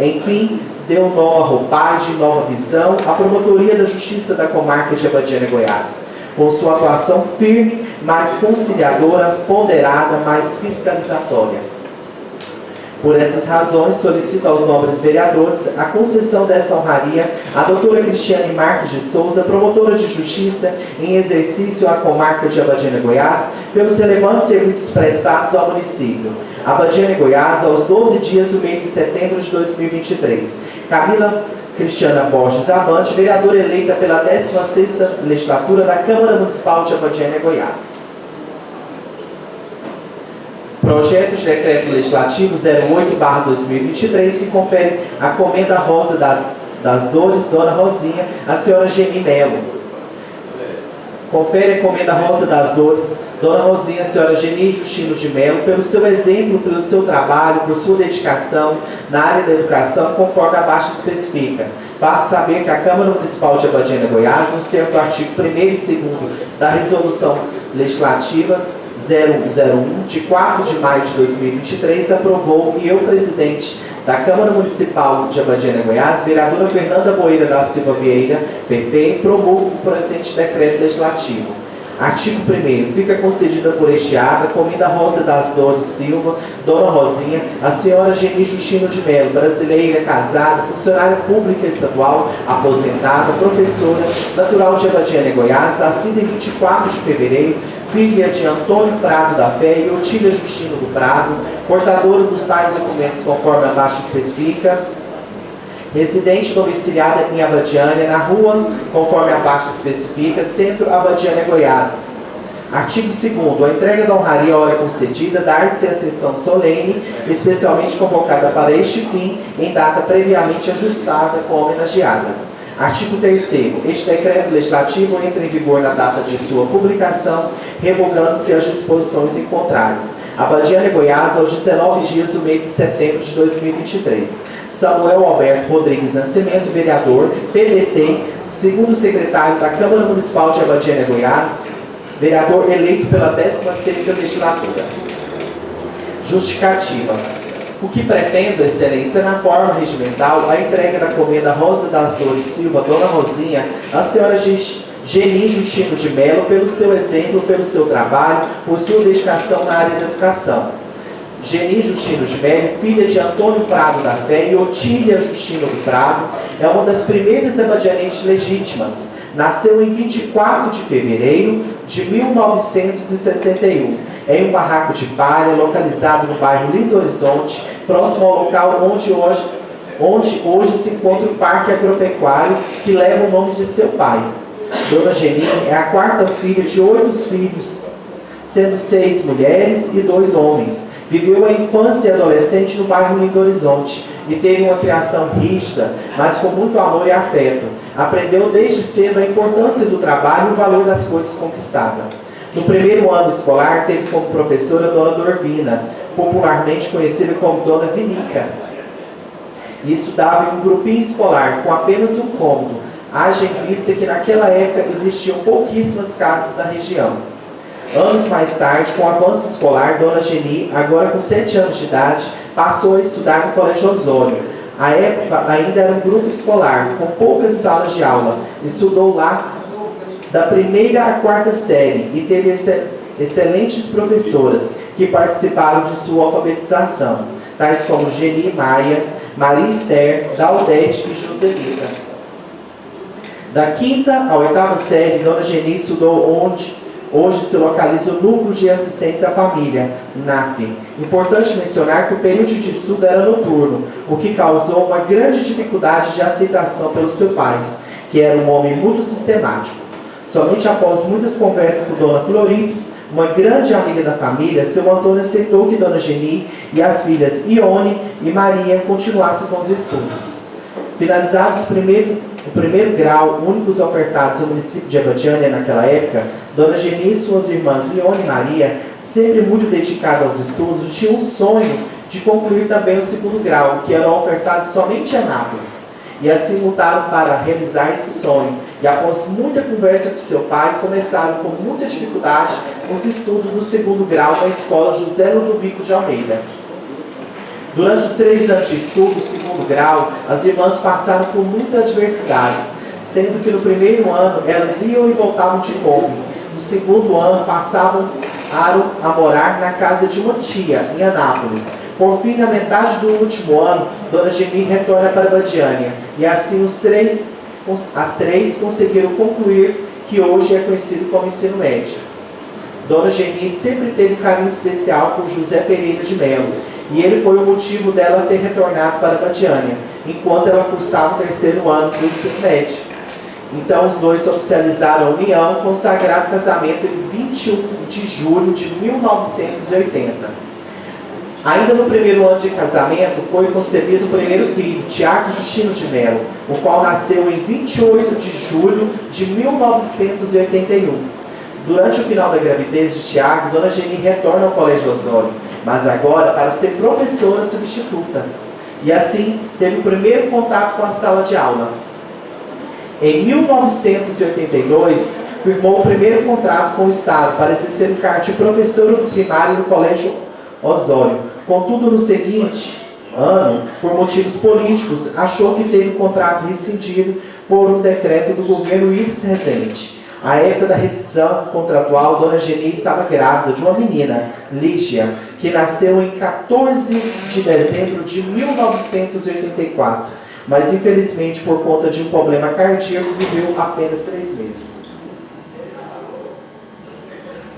Speaker 2: Enfim, deu nova roupagem, nova visão à Promotoria da Justiça da Comarca de Abadiânia, Goiás, com sua atuação firme, mais conciliadora, ponderada, mais fiscalizatória. Por essas razões, solicito aos nobres vereadores a concessão dessa honraria à doutora Cristiane Marques de Souza, promotora de justiça em exercício à comarca de Abadiânia, Goiás, pelos relevantes serviços prestados ao município. Abadiânia, Goiás, aos 12 dias do mês de setembro de 2023. Camila Cristiana Borges Avante, vereadora eleita pela 16ª Legislatura da Câmara Municipal de Abadiânia, Goiás. Projeto de Decreto Legislativo 08/2023, que confere a Comenda Rosa das Dores, Dona Rosinha, a senhora Geni Melo. Confere a Comenda Rosa das Dores, Dona Rosinha, a senhora Geni Justino de Melo, pelo seu exemplo, pelo seu trabalho, por sua dedicação na área da educação, conforme abaixo especifica. Faço saber que a Câmara Municipal de Abadiânia, Goiás, nos termos do artigo 1º e 2º da Resolução Legislativa 001, de 4 de maio de 2023, aprovou e eu, presidente da Câmara Municipal de Abadiânia, Goiás, vereadora Fernanda Boeira da Silva Vieira, PP, promulgo o presente decreto legislativo. Artigo 1º. Fica concedida por estiada Comenda Rosa das Dores Silva, Dona Rosinha, a senhora Geni Justino de Melo, brasileira, casada, funcionária pública estadual, aposentada, professora, natural de Abadiânia, Goiás, nascida em 24 de fevereiro, filha de Antônio Prado da Fé e Otília Justino do Prado, portadora dos tais documentos conforme abaixo especifica, residente domiciliada em Abadiânia, na rua, conforme abaixo especifica, Centro Abadiânia, Goiás. Artigo 2º. A entrega da honraria, hora concedida, dar-se a sessão solene, especialmente convocada para este fim, em data previamente ajustada com a homenageada. Artigo 3º. Este decreto legislativo entra em vigor na data de sua publicação, revogando-se as disposições em contrário. Abadiânia, Goiás, aos 19 dias do mês de setembro de 2023. Samuel Alberto Rodrigues Nascimento, vereador, PDT, segundo secretário da Câmara Municipal de Abadiânia, Goiás, vereador eleito pela 16ª legislatura. Justificativa. O que pretendo, excelência, na forma regimental, a entrega da Comenda Rosa das Dores Silva, Dona Rosinha, à senhora Geni Justino de Melo, pelo seu exemplo, pelo seu trabalho, por sua dedicação na área da educação. Geni Justino de Melo, filha de Antônio Prado da Fé e Otília Justino do Prado, é uma das primeiras abadianenses legítimas. Nasceu em 24 de fevereiro de 1961, em um barraco de palha localizado no bairro Lindo Horizonte, próximo ao local onde hoje se encontra o Parque Agropecuário, que leva o nome de seu pai. Dona Geni é a quarta filha de 8 filhos, sendo 6 mulheres e 2 homens. Viveu a infância e adolescente no bairro Lindo Horizonte e teve uma criação rígida, mas com muito amor e afeto. Aprendeu desde cedo a importância do trabalho e o valor das coisas conquistadas. No primeiro ano escolar, teve como professora a Dona Dorvina, popularmente conhecida como Dona Vinica. E estudava em um grupinho escolar com apenas um cômodo. Haja em vista que naquela época existiam pouquíssimas casas na região. Anos mais tarde, com o avanço escolar, Dona Geni, agora com 7 anos de idade, passou a estudar no Colégio Osório. À época, ainda era um grupo escolar, com poucas salas de aula. Estudou lá da primeira à 4ª série e teve excelentes professoras que participaram de sua alfabetização, tais como Geni Maia, Maria Esther, Daudete e Joselita. Da 5ª à 8ª série, Dona Geni estudou onde hoje se localiza o Núcleo de Assistência à Família, NAF. Importante mencionar que o período de estudo era noturno, o que causou uma grande dificuldade de aceitação pelo seu pai, que era um homem muito sistemático. Somente após muitas conversas com Dona Florips, uma grande amiga da família, seu Antônio aceitou que Dona Geni e as filhas Ione e Maria continuassem com os estudos. Finalizados o primeiro grau, únicos ofertados no município de Abadiânia naquela época, Dona Geni e suas irmãs Ione e Maria, sempre muito dedicadas aos estudos, tinham um sonho de concluir também o 2º grau, que era ofertado somente em Anápolis. E assim lutaram para realizar esse sonho. E após muita conversa com seu pai, começaram com muita dificuldade os estudos do 2º grau na escola José Ludovico de Almeida. Durante os 3 anos de estudo do 2º grau, as irmãs passaram por muitas adversidades, sendo que no primeiro ano elas iam e voltavam de Kombi. No 2º ano passavam a morar na casa de uma tia, em Anápolis. Por fim, na metade do último ano, Dona Geni retorna para Abadiânia, e assim as três conseguiram concluir que hoje é conhecido como ensino médio. Dona Geni sempre teve um carinho especial por José Pereira de Melo, e ele foi o motivo dela ter retornado para Abadiânia, enquanto ela cursava o 3º ano do ensino médio. Então os dois oficializaram a união com o sagrado casamento em 21 de julho de 1980. Ainda no primeiro ano de casamento, foi concebido o primeiro filho, Tiago Justino de Melo, o qual nasceu em 28 de julho de 1981. Durante o final da gravidez de Tiago, Dona Geni retorna ao Colégio Osório, mas agora para ser professora substituta. E assim, teve o primeiro contato com a sala de aula. Em 1982, firmou o primeiro contrato com o Estado para exercer o cargo de professora do primário do Colégio Osório. Contudo, no seguinte ano, por motivos políticos, achou que teve o contrato rescindido por um decreto do governo Ives Rezende. À época da rescisão contratual, Dona Geni estava grávida de uma menina, Lígia, que nasceu em 14 de dezembro de 1984, mas infelizmente por conta de um problema cardíaco viveu apenas 3 meses.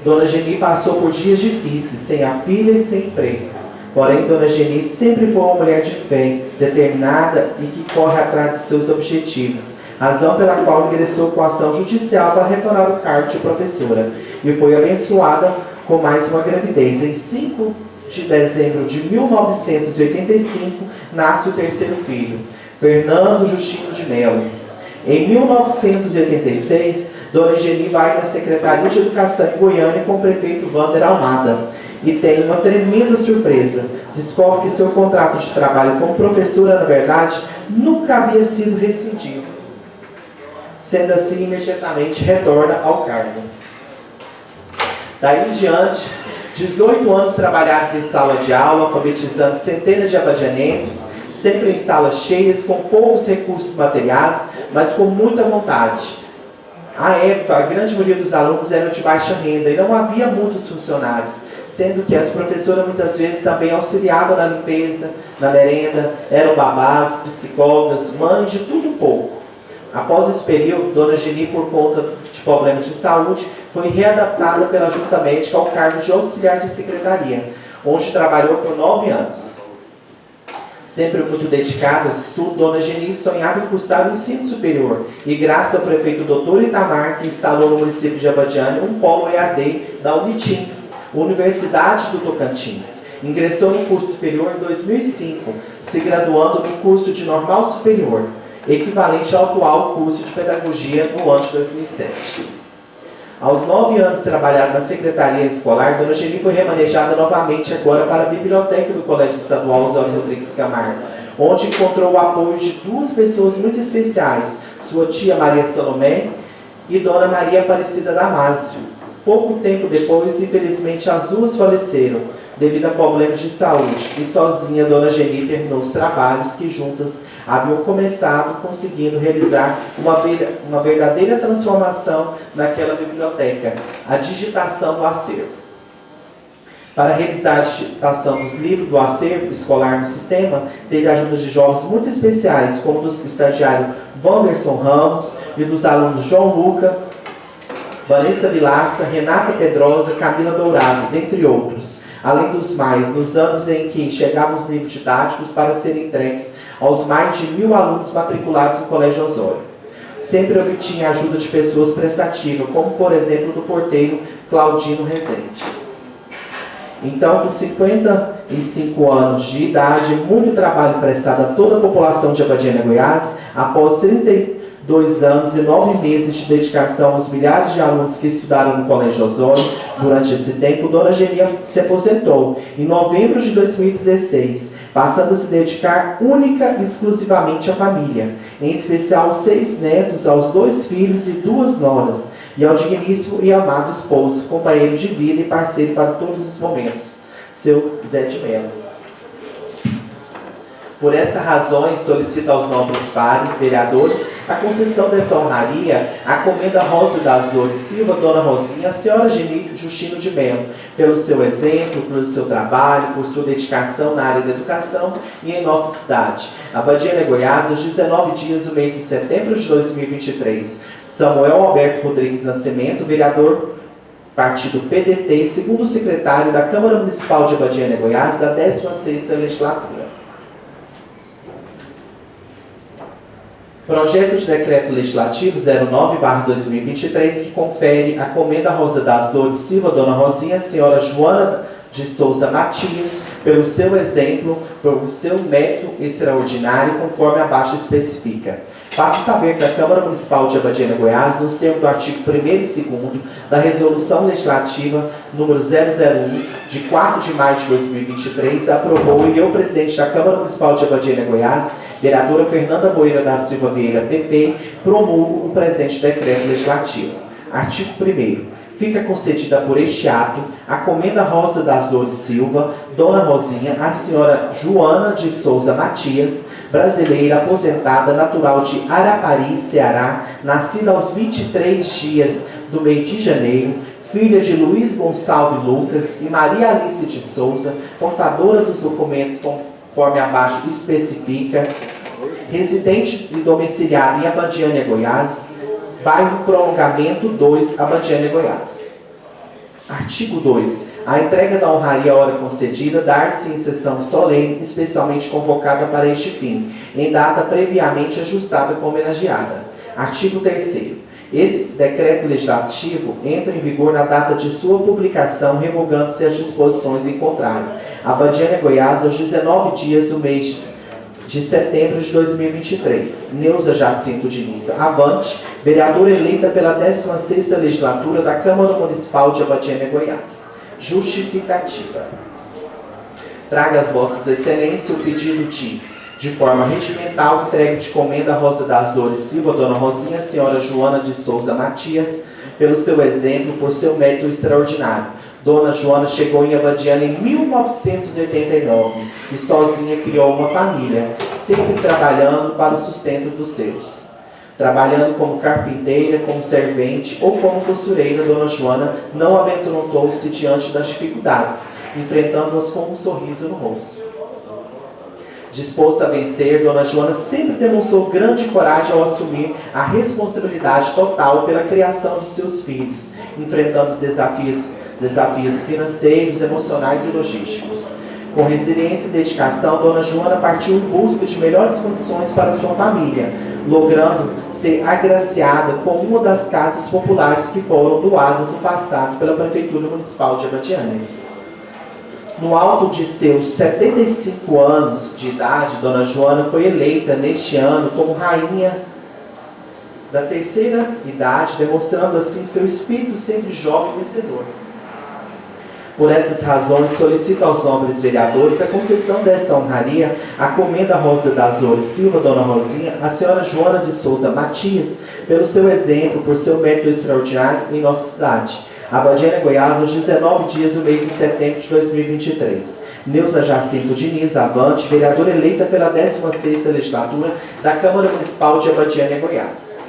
Speaker 2: Dona Geni passou por dias difíceis, sem a filha e sem emprego. Porém, Dona Geni sempre foi uma mulher de fé, determinada e que corre atrás de seus objetivos, razão pela qual ingressou com ação judicial para retornar o cargo de professora e foi abençoada com mais uma gravidez. Em 5 de dezembro de 1985, nasce o terceiro filho, Fernando Justino de Mello. Em 1986, Dona Geni vai na Secretaria de Educação em Goiânia com o prefeito Wander Almada e tem uma tremenda surpresa. Descobre que seu contrato de trabalho como professora, na verdade, nunca havia sido rescindido. Sendo assim, imediatamente retorna ao cargo. Daí em diante, 18 anos trabalhados em sala de aula, alfabetizando centenas de abadianenses, sempre em salas cheias, com poucos recursos materiais, mas com muita vontade. À época, a grande maioria dos alunos eram de baixa renda e não havia muitos funcionários, sendo que as professoras muitas vezes também auxiliavam na limpeza, na merenda, eram babás, psicólogas, mães, de tudo um pouco. Após esse período, Dona Geni, por conta de problemas de saúde, foi readaptada pela Junta Médica ao cargo de auxiliar de secretaria, onde trabalhou por 9 anos. Sempre muito dedicada aos estudos, Dona Geni sonhava em cursar o ensino superior e, graças ao prefeito Dr. Itamar, que instalou no município de Abadiânia um polo EAD da Unitins, Universidade do Tocantins. Ingressou no curso superior em 2005, se graduando no curso de normal superior, equivalente ao atual curso de pedagogia no ano de 2007. Aos 9 anos trabalhado na secretaria escolar, Dona Geni foi remanejada novamente agora para a biblioteca do Colégio Estadual Osório Rodrigues Camargo, onde encontrou o apoio de 2 pessoas muito especiais, sua tia Maria Salomé e Dona Maria Aparecida Damásio. Pouco tempo depois, infelizmente, as 2 faleceram, devido a problemas de saúde, e sozinha Dona Geni terminou os trabalhos que juntas haviam começado, conseguindo realizar uma verdadeira transformação naquela biblioteca, a digitação do acervo. Para realizar a digitação dos livros do acervo escolar no sistema, teve a ajuda de jovens muito especiais, como do estagiário Wanderson Ramos e dos alunos João Luca, Vanessa Vilaça, Renata Pedrosa, Camila Dourado, dentre outros. Além dos mais, nos anos em que chegavam os livros didáticos para serem entregues aos mais de 1.000 alunos matriculados no Colégio Osório. Sempre obtinha a ajuda de pessoas prestativas, como por exemplo do porteiro Claudino Rezende. Então, com 55 anos de idade, muito trabalho prestado a toda a população de Abadiânia, Goiás, após 32 anos e 9 meses de dedicação aos milhares de alunos que estudaram no Colégio Osório, durante esse tempo, Dona Geni se aposentou em novembro de 2016, passando a se dedicar única e exclusivamente à família, em especial aos 6 netos, aos 2 filhos e 2 noras, e ao digníssimo e amado esposo, companheiro de vida e parceiro para todos os momentos, seu Zé de Mello. Por essas razões, solicita aos nobres pares, vereadores, a concessão dessa honraria à Comenda Rosa das Dores Silva, Dona Rosinha, a Senhora Geni Justino de Mello, pelo seu exemplo, pelo seu trabalho, por sua dedicação na área da educação e em nossa cidade. Abadiânia, Goiás, aos 19 dias do mês de setembro de 2023. Samuel Alberto Rodrigues Nascimento, vereador partido PDT, segundo secretário da Câmara Municipal de Abadiânia, Goiás, da 16ª Legislatura. Projeto de Decreto Legislativo 09/2023, que confere a Comenda Rosa das Dores Silva, Dona Rosinha, Senhora Joana de Souza Matias, pelo seu exemplo, pelo seu mérito extraordinário, conforme abaixo especifica. Faço saber que a Câmara Municipal de Abadiânia, Goiás, nos termos do artigo 1º e 2º da Resolução Legislativa número 001, de 4 de maio de 2023, aprovou e eu, presidente da Câmara Municipal de Abadiânia, Goiás, vereadora Fernanda Moreira da Silva Vieira, PP, promulgo o presente decreto legislativo. Artigo 1º. Fica concedida por este ato a Comenda Rosa das Dores Silva, Dona Rosinha, a Senhora Joana de Souza Matias, brasileira, aposentada, natural de Arapari, Ceará, nascida aos 23 dias do mês de janeiro, filha de Luiz Gonçalves Lucas e Maria Alice de Souza, portadora dos documentos conforme abaixo especifica, residente e domiciliar em Abadiânia, Goiás, bairro Prolongamento 2, Abadiânia, Goiás. Artigo 2. A entrega da honraria à hora concedida dar-se em sessão solene, especialmente convocada para este fim, em data previamente ajustada com homenageada. Artigo 3º. Esse decreto legislativo entra em vigor na data de sua publicação, revogando-se as disposições em contrário. Abadiânia, Goiás, aos 19 dias do mês de setembro de 2023. Neuza Jacinto Diniz Avante, vereadora eleita pela 16ª Legislatura da Câmara Municipal de Abadiânia, Goiás. Justificativa. Traga às vossas excelências o pedido de forma regimental, entregue de comenda a Rosa das Dores Silva, Dona Rosinha, Senhora Joana de Souza Matias, pelo seu exemplo, por seu mérito extraordinário. Dona Joana chegou em Abadiânia em 1989 e sozinha criou uma família, sempre trabalhando para o sustento dos seus. Trabalhando como carpinteira, como servente ou como costureira, Dona Joana não amedrontou-se diante das dificuldades, enfrentando-as com um sorriso no rosto. Disposta a vencer, Dona Joana sempre demonstrou grande coragem ao assumir a responsabilidade total pela criação de seus filhos, enfrentando desafios financeiros, emocionais e logísticos. Com resiliência e dedicação, Dona Joana partiu em busca de melhores condições para sua família, logrando ser agraciada com uma das casas populares que foram doadas no passado pela Prefeitura Municipal de Abadiânia. No alto de seus 75 anos de idade, Dona Joana foi eleita neste ano como rainha da terceira idade, demonstrando assim seu espírito sempre jovem e vencedor. Por essas razões, solicito aos nobres vereadores a concessão dessa honraria à comenda Rosa das Dores Silva, Dona Rosinha, a senhora Joana de Souza Matias, pelo seu exemplo, por seu mérito extraordinário em nossa cidade. Abadiânia, Goiás, aos 19 dias do mês de setembro de 2023. Neuza Jacinto Diniz Avante, vereadora eleita pela 16ª Legislatura da Câmara Municipal de Abadiânia, Goiás.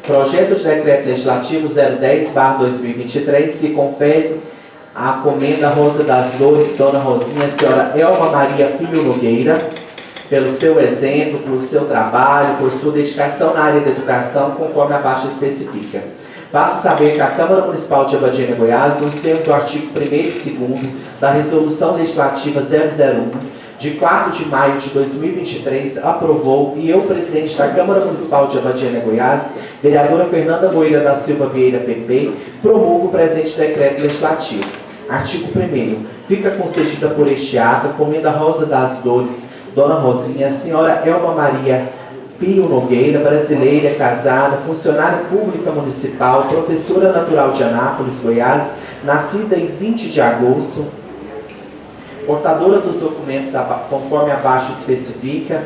Speaker 2: Projeto de Decreto Legislativo 010/2023, que confere a comenda Rosa das Dores, Dona Rosinha, a senhora Elma Maria Pio Nogueira, pelo seu exemplo, pelo seu trabalho, por sua dedicação na área da educação, conforme abaixo especifica. Faço saber que a Câmara Municipal de Abadiânia, Goiás, nos termos do artigo 1º e 2º da Resolução Legislativa 001, de 4 de maio de 2023, aprovou, e eu, presidente da Câmara Municipal de Abadiânia, Goiás, vereadora Fernanda Moreira da Silva Vieira, PP, promulgo o presente decreto legislativo. Artigo 1º. Fica concedida por este ato a comenda Rosa das Dores, Dona Rosinha, a senhora Elma Maria Pio Nogueira, brasileira, casada, funcionária pública municipal, professora natural de Anápolis, Goiás, nascida em 20 de agosto, portadora dos documentos conforme abaixo especifica,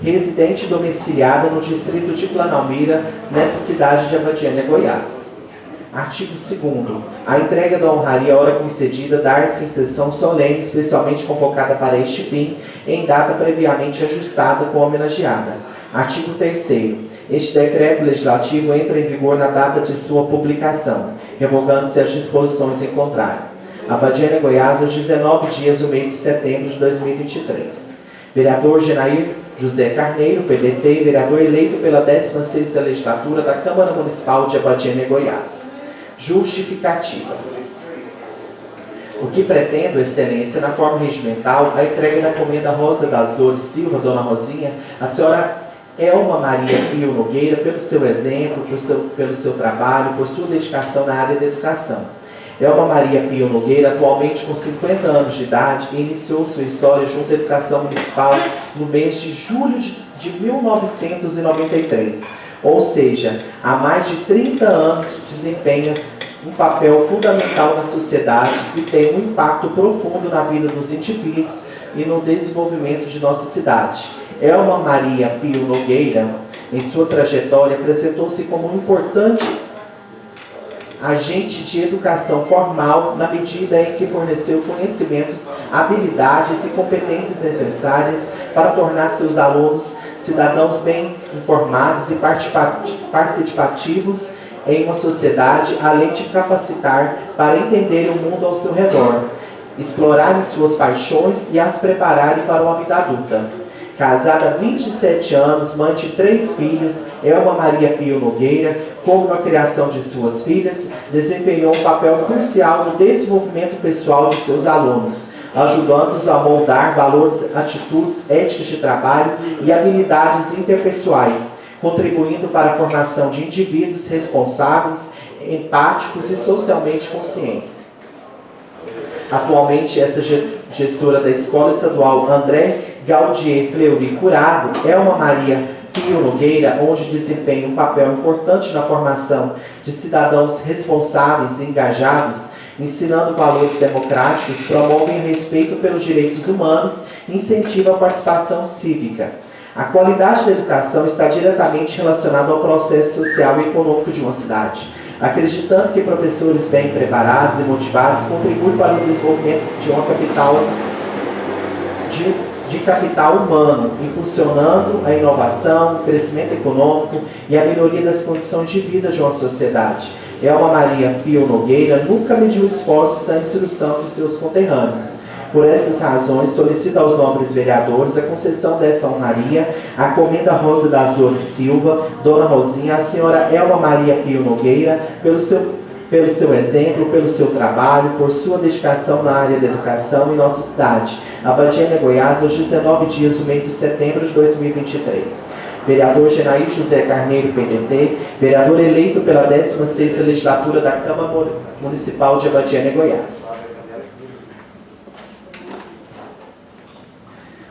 Speaker 2: residente domiciliada no distrito de Planalmira, nessa cidade de Abadiânia, Goiás. Artigo 2º. A entrega da honraria à hora concedida dar-se em sessão solene, especialmente convocada para este fim, em data previamente ajustada com a homenageada. Artigo 3º. Este decreto legislativo entra em vigor na data de sua publicação, revogando-se as disposições em contrário. Abadiânia, Goiás, aos 19 dias do mês de setembro de 2023. Vereador Genair José Carneiro, PDT, vereador eleito pela 16ª Legislatura da Câmara Municipal de Abadiânia, Goiás. Justificativa. O que pretendo, excelência, na forma regimental, a entrega da comenda Rosa das Dores Silva, Dona Rosinha, a senhora Elma Maria Pio Nogueira, pelo seu exemplo, pelo seu trabalho, por sua dedicação na área da educação. Elma Maria Pio Nogueira, atualmente com 50 anos de idade, iniciou sua história junto à educação municipal no mês de julho de 1993. Ou seja, há mais de 30 anos desempenha um papel fundamental na sociedade e tem um impacto profundo na vida dos indivíduos e no desenvolvimento de nossa cidade. Elma Maria Pio Nogueira, em sua trajetória, apresentou-se como um importante agente de educação formal na medida em que forneceu conhecimentos, habilidades e competências necessárias para tornar seus alunos cidadãos bem informados e participativos em uma sociedade, além de capacitar para entender o mundo ao seu redor, explorarem suas paixões e as prepararem para uma vida adulta. Casada há 27 anos, mãe de 3 filhos, Elma Maria Pio Nogueira, como na criação de suas filhas, desempenhou um papel crucial no desenvolvimento pessoal de seus alunos, ajudando-os a moldar valores, atitudes, éticas de trabalho e habilidades interpessoais, contribuindo para a formação de indivíduos responsáveis, empáticos e socialmente conscientes. Atualmente, essa gestora da Escola Estadual André Gaudier Fleury Curado, Elma Maria Pio Nogueira, onde desempenha um papel importante na formação de cidadãos responsáveis e engajados, ensinando valores democráticos, promovem respeito pelos direitos humanos e incentiva a participação cívica. A qualidade da educação está diretamente relacionada ao processo social e econômico de uma cidade, acreditando que professores bem preparados e motivados contribuem para o desenvolvimento de uma capital humano, impulsionando a inovação, o crescimento econômico e a melhoria das condições de vida de uma sociedade. Elma Maria Pio Nogueira nunca mediu esforços à instrução de seus conterrâneos. Por essas razões, solicito aos nobres vereadores a concessão dessa honraria à Comenda Rosa das Dores Silva, Dona Rosinha, a senhora Elma Maria Pio Nogueira, pelo seu exemplo, pelo seu trabalho, por sua dedicação na área da educação em nossa cidade, Abadiânia, Goiás, aos 19 dias do mês de setembro de 2023. Vereador Genair José Carneiro, PDT, vereador eleito pela 16ª Legislatura da Câmara Municipal de Abadiânia, Goiás.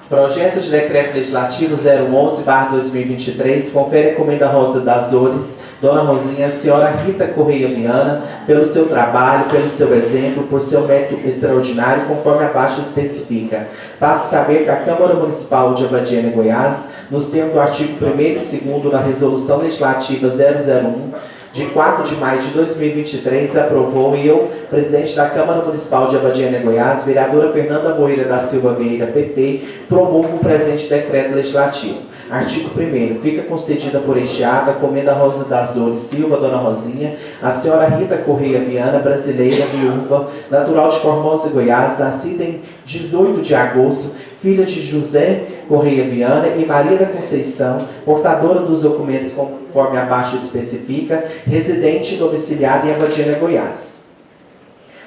Speaker 2: Projeto de Decreto Legislativo 011/2023 confere a Comenda Rosa das Dores, Dona Rosinha, a senhora Rita Correia Viana, pelo seu trabalho, pelo seu exemplo, por seu mérito extraordinário, conforme abaixo especifica. Passo a saber que a Câmara Municipal de Abadiânia, Goiás, nos termos do artigo 1º e 2º da Resolução Legislativa 001, de 4 de maio de 2023, aprovou e eu, presidente da Câmara Municipal de Abadiânia, Goiás, vereadora Fernanda Moreira da Silva Vieira, PT, promulgo o presente decreto legislativo. Artigo 1º. Fica concedida por este ato a Comenda Rosa das Dores Silva, Dona Rosinha, a senhora Rita Correia Viana, brasileira, viúva, natural de Formosa, Goiás, nascida em 18 de agosto, filha de José Correia Viana e Maria da Conceição, portadora dos documentos conforme abaixo especifica, residente e domiciliada em Abadiânia, Goiás.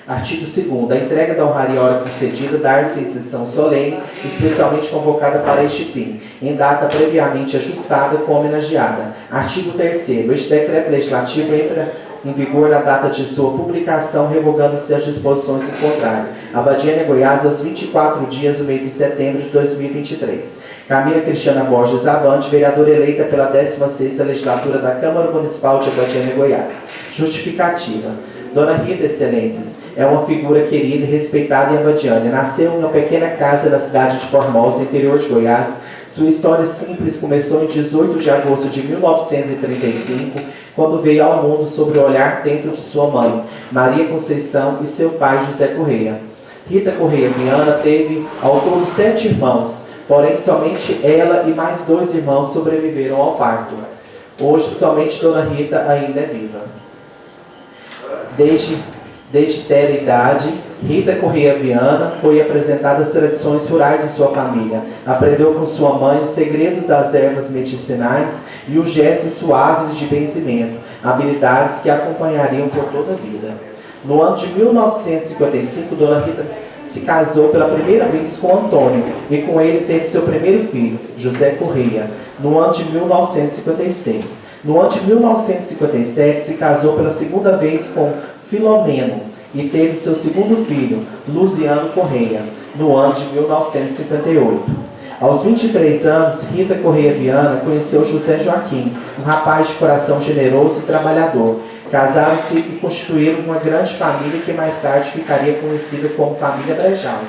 Speaker 2: Artigo 2º. A entrega da honraria hora concedida dar-se em sessão solene, especialmente convocada para este fim, em data previamente ajustada com homenageada. Artigo 3º. Este decreto legislativo entra em vigor na data de sua publicação, revogando-se as disposições em contrário. Abadiânia, Goiás, aos 24 dias do mês de setembro de 2023. Camila Cristiana Borges Avante, vereadora eleita pela 16ª Legislatura da Câmara Municipal de Abadiânia, Goiás. Justificativa. Dona Rita, excelências, é uma figura querida e respeitada em Abadiânia. Nasceu em uma pequena casa na cidade de Formosa, interior de Goiás. Sua história simples começou em 18 de agosto de 1935, quando veio ao mundo sob o olhar atento de sua mãe, Maria Conceição, e seu pai, José Correia. Rita Correia Viana teve ao todo 7 irmãos, porém somente ela e mais 2 irmãos sobreviveram ao parto. Hoje, somente Dona Rita ainda é viva. Desde tenra idade, Rita Correia Viana foi apresentada às tradições rurais de sua família. Aprendeu com sua mãe os segredos das ervas medicinais e os gestos suaves de benzimento, habilidades que a acompanhariam por toda a vida. No ano de 1955, Dona Rita se casou pela primeira vez com Antônio e com ele teve seu primeiro filho, José Correia, no ano de 1956. No ano de 1957, se casou pela segunda vez com Filomeno e teve seu segundo filho, Luciano Correia, no ano de 1958. Aos 23 anos, Rita Correia Viana conheceu José Joaquim, um rapaz de coração generoso e trabalhador. Casaram-se e constituíram uma grande família que mais tarde ficaria conhecida como Família Brejal.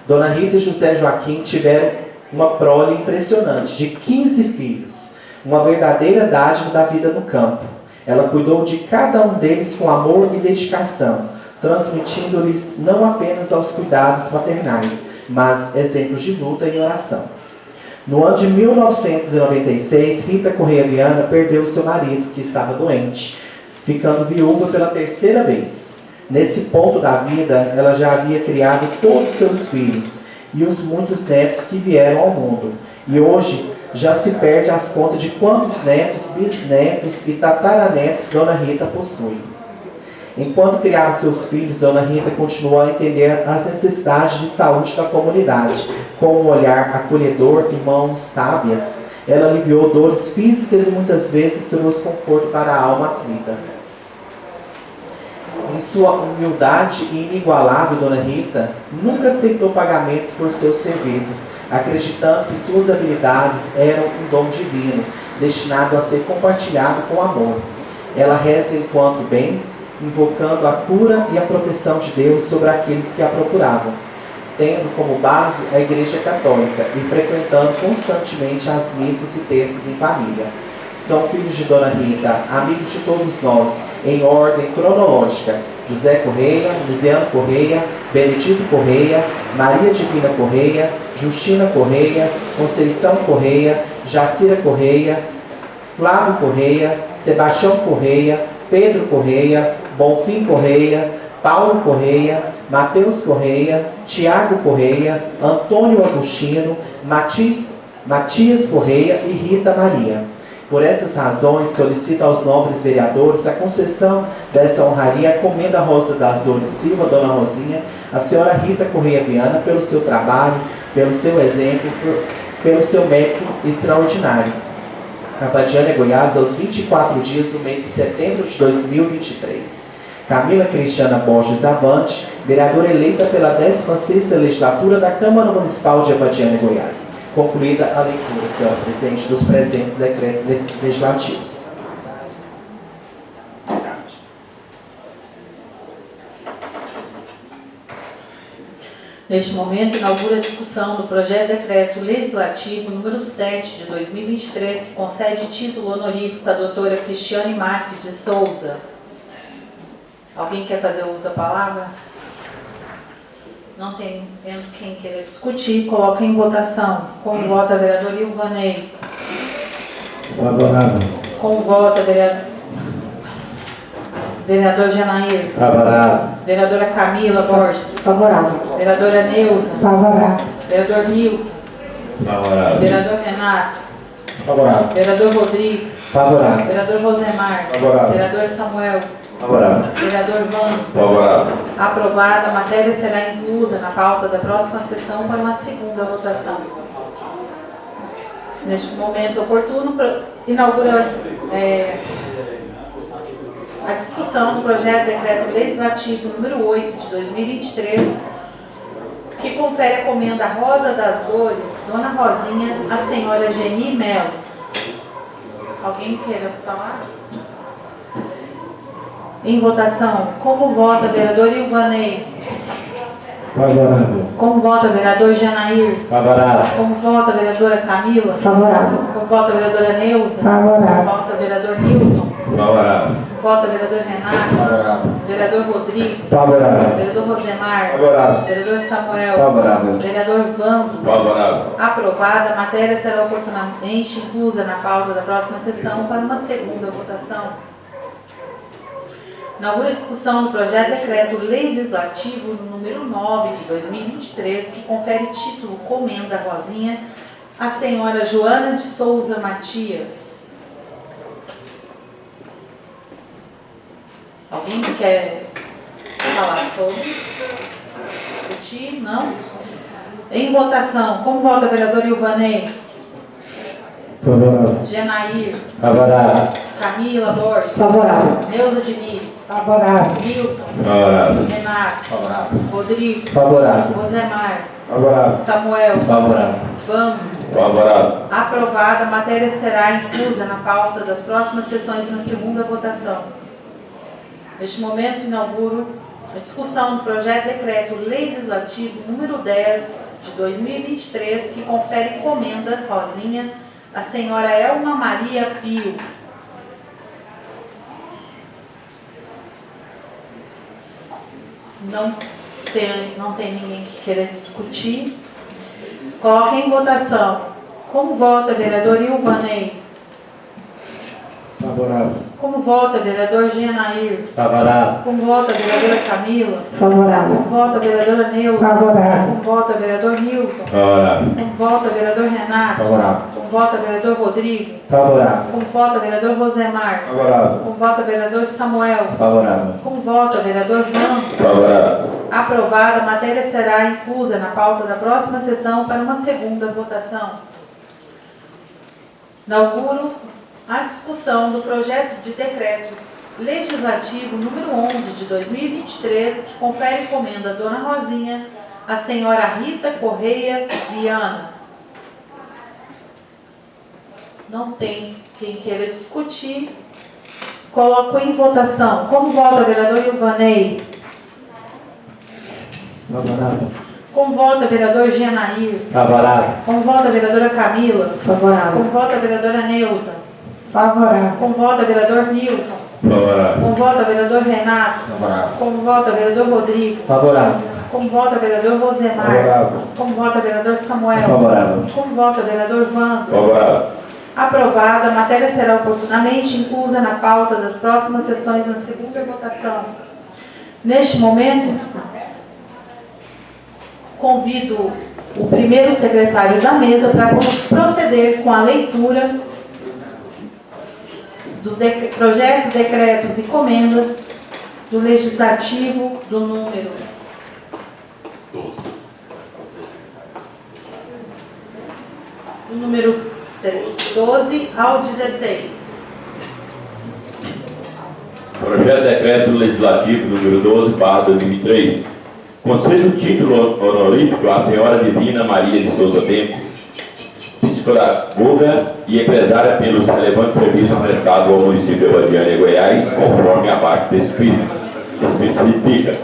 Speaker 2: Dona Rita e José Joaquim tiveram uma prole impressionante, de 15 filhos. uma verdadeira dádiva da vida no campo. Ela cuidou de cada um deles com amor e dedicação, transmitindo-lhes não apenas aos cuidados maternais, mas exemplos de luta e oração. No ano de 1996, Rita Correia Viana perdeu seu marido, que estava doente, ficando viúva pela terceira vez. Nesse ponto da vida, ela já havia criado todos seus filhos e os muitos netos que vieram ao mundo. E hoje já se perde as contas de quantos netos, bisnetos e tataranetos Dona Rita possui. Enquanto criava seus filhos, Dona Rita continuou a entender as necessidades de saúde da comunidade. Com um olhar acolhedor e mãos sábias, ela aliviou dores físicas e muitas vezes trouxe conforto para a alma aflita. Em sua humildade inigualável, Dona Rita nunca aceitou pagamentos por seus serviços, acreditando que suas habilidades eram um dom divino, destinado a ser compartilhado com amor. Ela reza enquanto bens, invocando a cura e a proteção de Deus sobre aqueles que a procuravam, tendo como base a Igreja Católica e frequentando constantemente as missas e textos em família. São filhos de Dona Rita, amigos de todos nós, em ordem cronológica: José Correia, Luciano Correia, Benedito Correia, Maria Divina Correia, Justina Correia, Conceição Correia, Jacira Correia, Flávio Correia, Sebastião Correia, Pedro Correia, Bonfim Correia, Paulo Correia, Mateus Correia, Tiago Correia, Antônio Agostino, Matias Correia e Rita Maria. Por essas razões, solicito aos nobres vereadores a concessão dessa honraria à Comenda Rosa das Dores Silva, Dona Rosinha, a senhora Rita Correia Viana, pelo seu trabalho, pelo seu exemplo, pelo seu mérito extraordinário. Abadiânia, Goiás, aos 24 dias do mês de setembro de 2023. Camila Cristiana Borges Avante, vereadora eleita pela 16ª Legislatura da Câmara Municipal de Abadiânia, Goiás. Concluída a leitura, senhora presidente, dos presentes decretos legislativos.
Speaker 4: Neste momento, inaugura a discussão do projeto de decreto legislativo número 7 de 2023, que concede título honorífico à doutora Cristiane Marques de Souza. Alguém quer fazer uso da palavra? Não tem vendo quem queira discutir, coloca em votação. Como vota a vereadora Ilvanei?
Speaker 1: Favorável.
Speaker 4: Como vota a vereador Janair?
Speaker 1: Favorável.
Speaker 4: Vereadora Camila Borges?
Speaker 5: Favorável.
Speaker 4: Vereadora Neuza?
Speaker 5: Favorável.
Speaker 4: Vereador Nilton?
Speaker 3: Favorável.
Speaker 4: Vereador Renato?
Speaker 1: Favorável.
Speaker 4: Vereador Rodrigo?
Speaker 2: Favorável.
Speaker 4: Vereador Rosemar?
Speaker 1: Favorável.
Speaker 4: Vereador Samuel?
Speaker 1: Favorável.
Speaker 4: Vereador Vando?
Speaker 3: Favorável.
Speaker 4: Aprovada, a matéria será inclusa na pauta da próxima sessão para uma segunda votação. Neste momento oportuno, inaugura a discussão do projeto de decreto legislativo número 8 de 2023, que confere a comenda Rosa das Dores, Dona Rosinha, a senhora Geni Melo. Alguém queira falar? Em votação, como vota a vereadora Ilvanei?
Speaker 1: Favorável.
Speaker 4: Como vota a vereador Janair?
Speaker 1: Favorável.
Speaker 4: Como vota a vereadora Camila?
Speaker 5: Favorável.
Speaker 4: Como vota a vereadora Neuza?
Speaker 5: Favorável.
Speaker 4: Como vota o vereador Nilton?
Speaker 3: Favorável.
Speaker 4: Como vota o vereador Renato?
Speaker 1: Favorável.
Speaker 4: Vereador Rodrigo?
Speaker 1: Favorável.
Speaker 4: Vereador Rosemar?
Speaker 1: Favorável.
Speaker 4: Vereador Samuel?
Speaker 1: Favorável.
Speaker 4: Vereador Vando?
Speaker 3: Favorável.
Speaker 4: Aprovada, a matéria será oportunamente inclusa na pauta da próxima sessão para uma segunda votação. Inaugura a discussão do projeto de decreto legislativo número 9 de 2023, que confere título Comenda Rosinha à senhora Joana de Souza Matias. Alguém quer falar sobre? Discutir? Não? Em votação, como vota a vereadora Ilvanei?
Speaker 1: Favorável.
Speaker 4: Genair?
Speaker 1: Favorável.
Speaker 4: Camila Borges?
Speaker 5: Favorável.
Speaker 4: Neuza Diniz?
Speaker 5: Favorável.
Speaker 4: Nilton?
Speaker 3: Favorável.
Speaker 4: Renato?
Speaker 1: Favorável.
Speaker 4: Rodrigo?
Speaker 1: Favorável.
Speaker 4: Rosemar?
Speaker 1: Favorável.
Speaker 4: Samuel?
Speaker 1: Favorável.
Speaker 4: Vamos.
Speaker 3: Favorável.
Speaker 4: Aprovada, a matéria será inclusa na pauta das próximas sessões na segunda votação. Neste momento, inauguro a discussão do projeto de decreto legislativo número 10 de 2023, que confere comenda Rosinha a senhora Elma Maria Pio. Não tem ninguém que queira discutir. Coloque em votação. Como vota, vereador Ilvanei?
Speaker 1: Favorável.
Speaker 4: Como vota, vereador Genair?
Speaker 1: Favorável.
Speaker 4: Como vota, vereadora Camila?
Speaker 5: Favorável.
Speaker 4: Como vota, vereadora Neuza?
Speaker 5: Favorável.
Speaker 4: Como vota, vereador Nilton?
Speaker 1: Favorável.
Speaker 4: Como vota, vereador Renato?
Speaker 1: Favorável.
Speaker 4: Como vota, vereador Rodrigo?
Speaker 1: Favorável.
Speaker 4: Como vota, vereador Rosemar?
Speaker 1: Favorável.
Speaker 4: Como vota, vereador Samuel?
Speaker 1: Favorável.
Speaker 4: Como vota, vereador Vando?
Speaker 1: Favorável.
Speaker 4: Aprovada, a matéria será inclusa na pauta da próxima sessão para uma segunda votação. Inauguro a discussão do projeto de decreto legislativo número 11 de 2023, que confere comenda à Dona Rosinha, a senhora Rita Correia Viana. Não tem quem queira discutir. Coloco em votação. Como vota, vereador Ilvanei?
Speaker 1: Favorável.
Speaker 4: Como vota, vereador Genair?
Speaker 1: Favorável.
Speaker 4: Como vota, vereadora Camila?
Speaker 5: Favorável.
Speaker 4: Como vota, vereadora Neuza?
Speaker 5: Favorável.
Speaker 4: Como vota, vereador Nilton?
Speaker 1: Favorável.
Speaker 4: Como vota, vereador Renato?
Speaker 1: Favorável.
Speaker 4: Como vota, vereador Rodrigo?
Speaker 1: Favorável.
Speaker 4: Como vota, vereador Rosemar?
Speaker 1: Favorável.
Speaker 4: Como vota, vereador Samuel?
Speaker 1: Favorável.
Speaker 4: Como vota, vereador Vando?
Speaker 1: Favorável.
Speaker 4: Aprovada, a matéria será oportunamente inclusa na pauta das próximas sessões na segunda votação. Neste momento, convido o primeiro secretário da mesa para proceder com a leitura dos projetos, decretos e comenda do Legislativo do número 12 ao 16.
Speaker 3: Projeto de Decreto Legislativo número 12/2003. Concede o título honorífico à senhora Divina Maria de Souza Tempo, psicopedagoga e empresária pelos relevantes serviços prestados ao município de Abadiânia, Goiás, conforme abaixo especifica.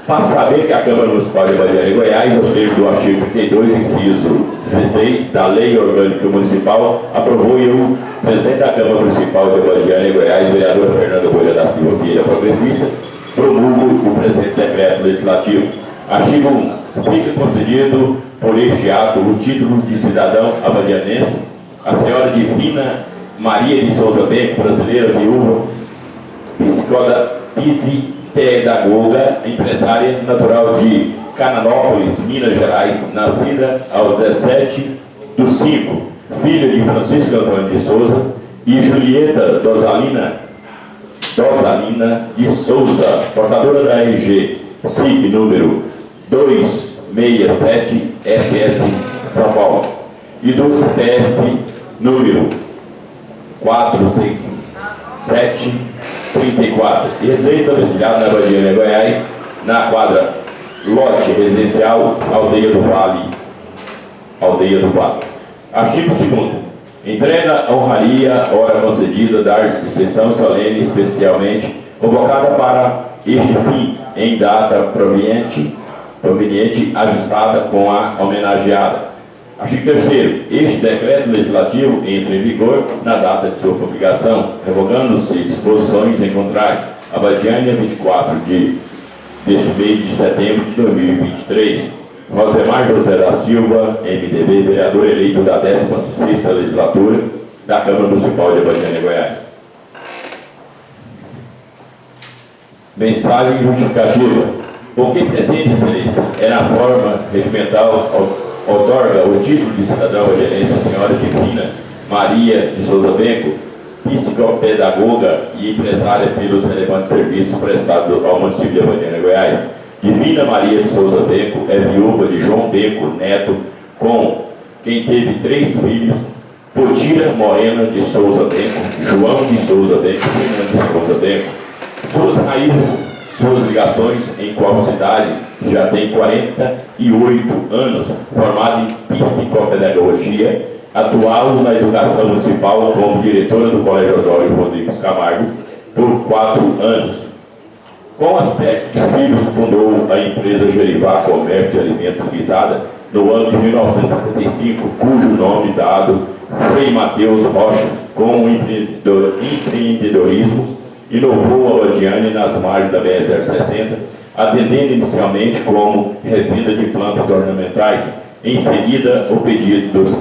Speaker 3: Faço saber que a Câmara Municipal de Abadiânia, Goiás, aos termos do artigo 32, inciso 16 da Lei Orgânica Municipal, aprovou e o presidente da Câmara Municipal de Abadiânia, Goiás, vereadora Fernanda Boira da Silva Vieira, progressista, promulgo o presente decreto legislativo. Artigo 1. Fica concedido por este ato o título de cidadão abadianense à senhora Divina Maria de Souza Tempo, brasileira, viúva, psicopedagoga, empresária, natural de Cananópolis, Minas Gerais, nascida aos 17/5, filha de Francisco Antônio de Souza e Julieta Dosalina de Souza, portadora da RG SIC número 267 SS São Paulo e do CPF número 46734, residente domiciliado na Abadiânia, Goiás, na quadra lote residencial Aldeia do Vale. Artigo 2º. Entrega a honraria, hora concedida, dar-se sessão solene especialmente convocada para este fim, em data proveniente ajustada com a homenageada. Artigo 3º. Este decreto legislativo entra em vigor na data de sua publicação, revogando-se disposições em contrário. Abadiânia, 24 deste mês de setembro de 2023. Rosemar José da Silva, MDB, vereador eleito da 16ª legislatura da Câmara Municipal de Abadiânia, Goiás. Mensagem justificativa. O que pretende, excelência, é na forma regimental outorga o título de cidadão abadianense à senhora Divina Maria de Souza Tempo, psicopedagoga e empresária pelos relevantes serviços prestados ao município de Abadiânia, Goiás. Divina Maria de Souza Tempo é viúva de João Tempo Neto, com quem teve 3 filhos: Potira Morena de Souza Tempo, João de Souza Tempo e Fernando de Souza Tempo. Suas raízes, suas ligações em qual cidade já tem 48 anos, formada em psicopedagogia, atual na educação municipal como diretora do Colégio Osório Rodrigues Camargo por 4 anos. Com aspecto de filhos, fundou a empresa Gerivá Comércio de Alimentos Limitada, no ano de 1975, cujo nome dado foi Mateus Rocha, como empreendedorismo, inovou a Lodiane nas margens da BR-060, atendendo inicialmente como revenda de plantas ornamentais, em seguida o pedido dos clientes.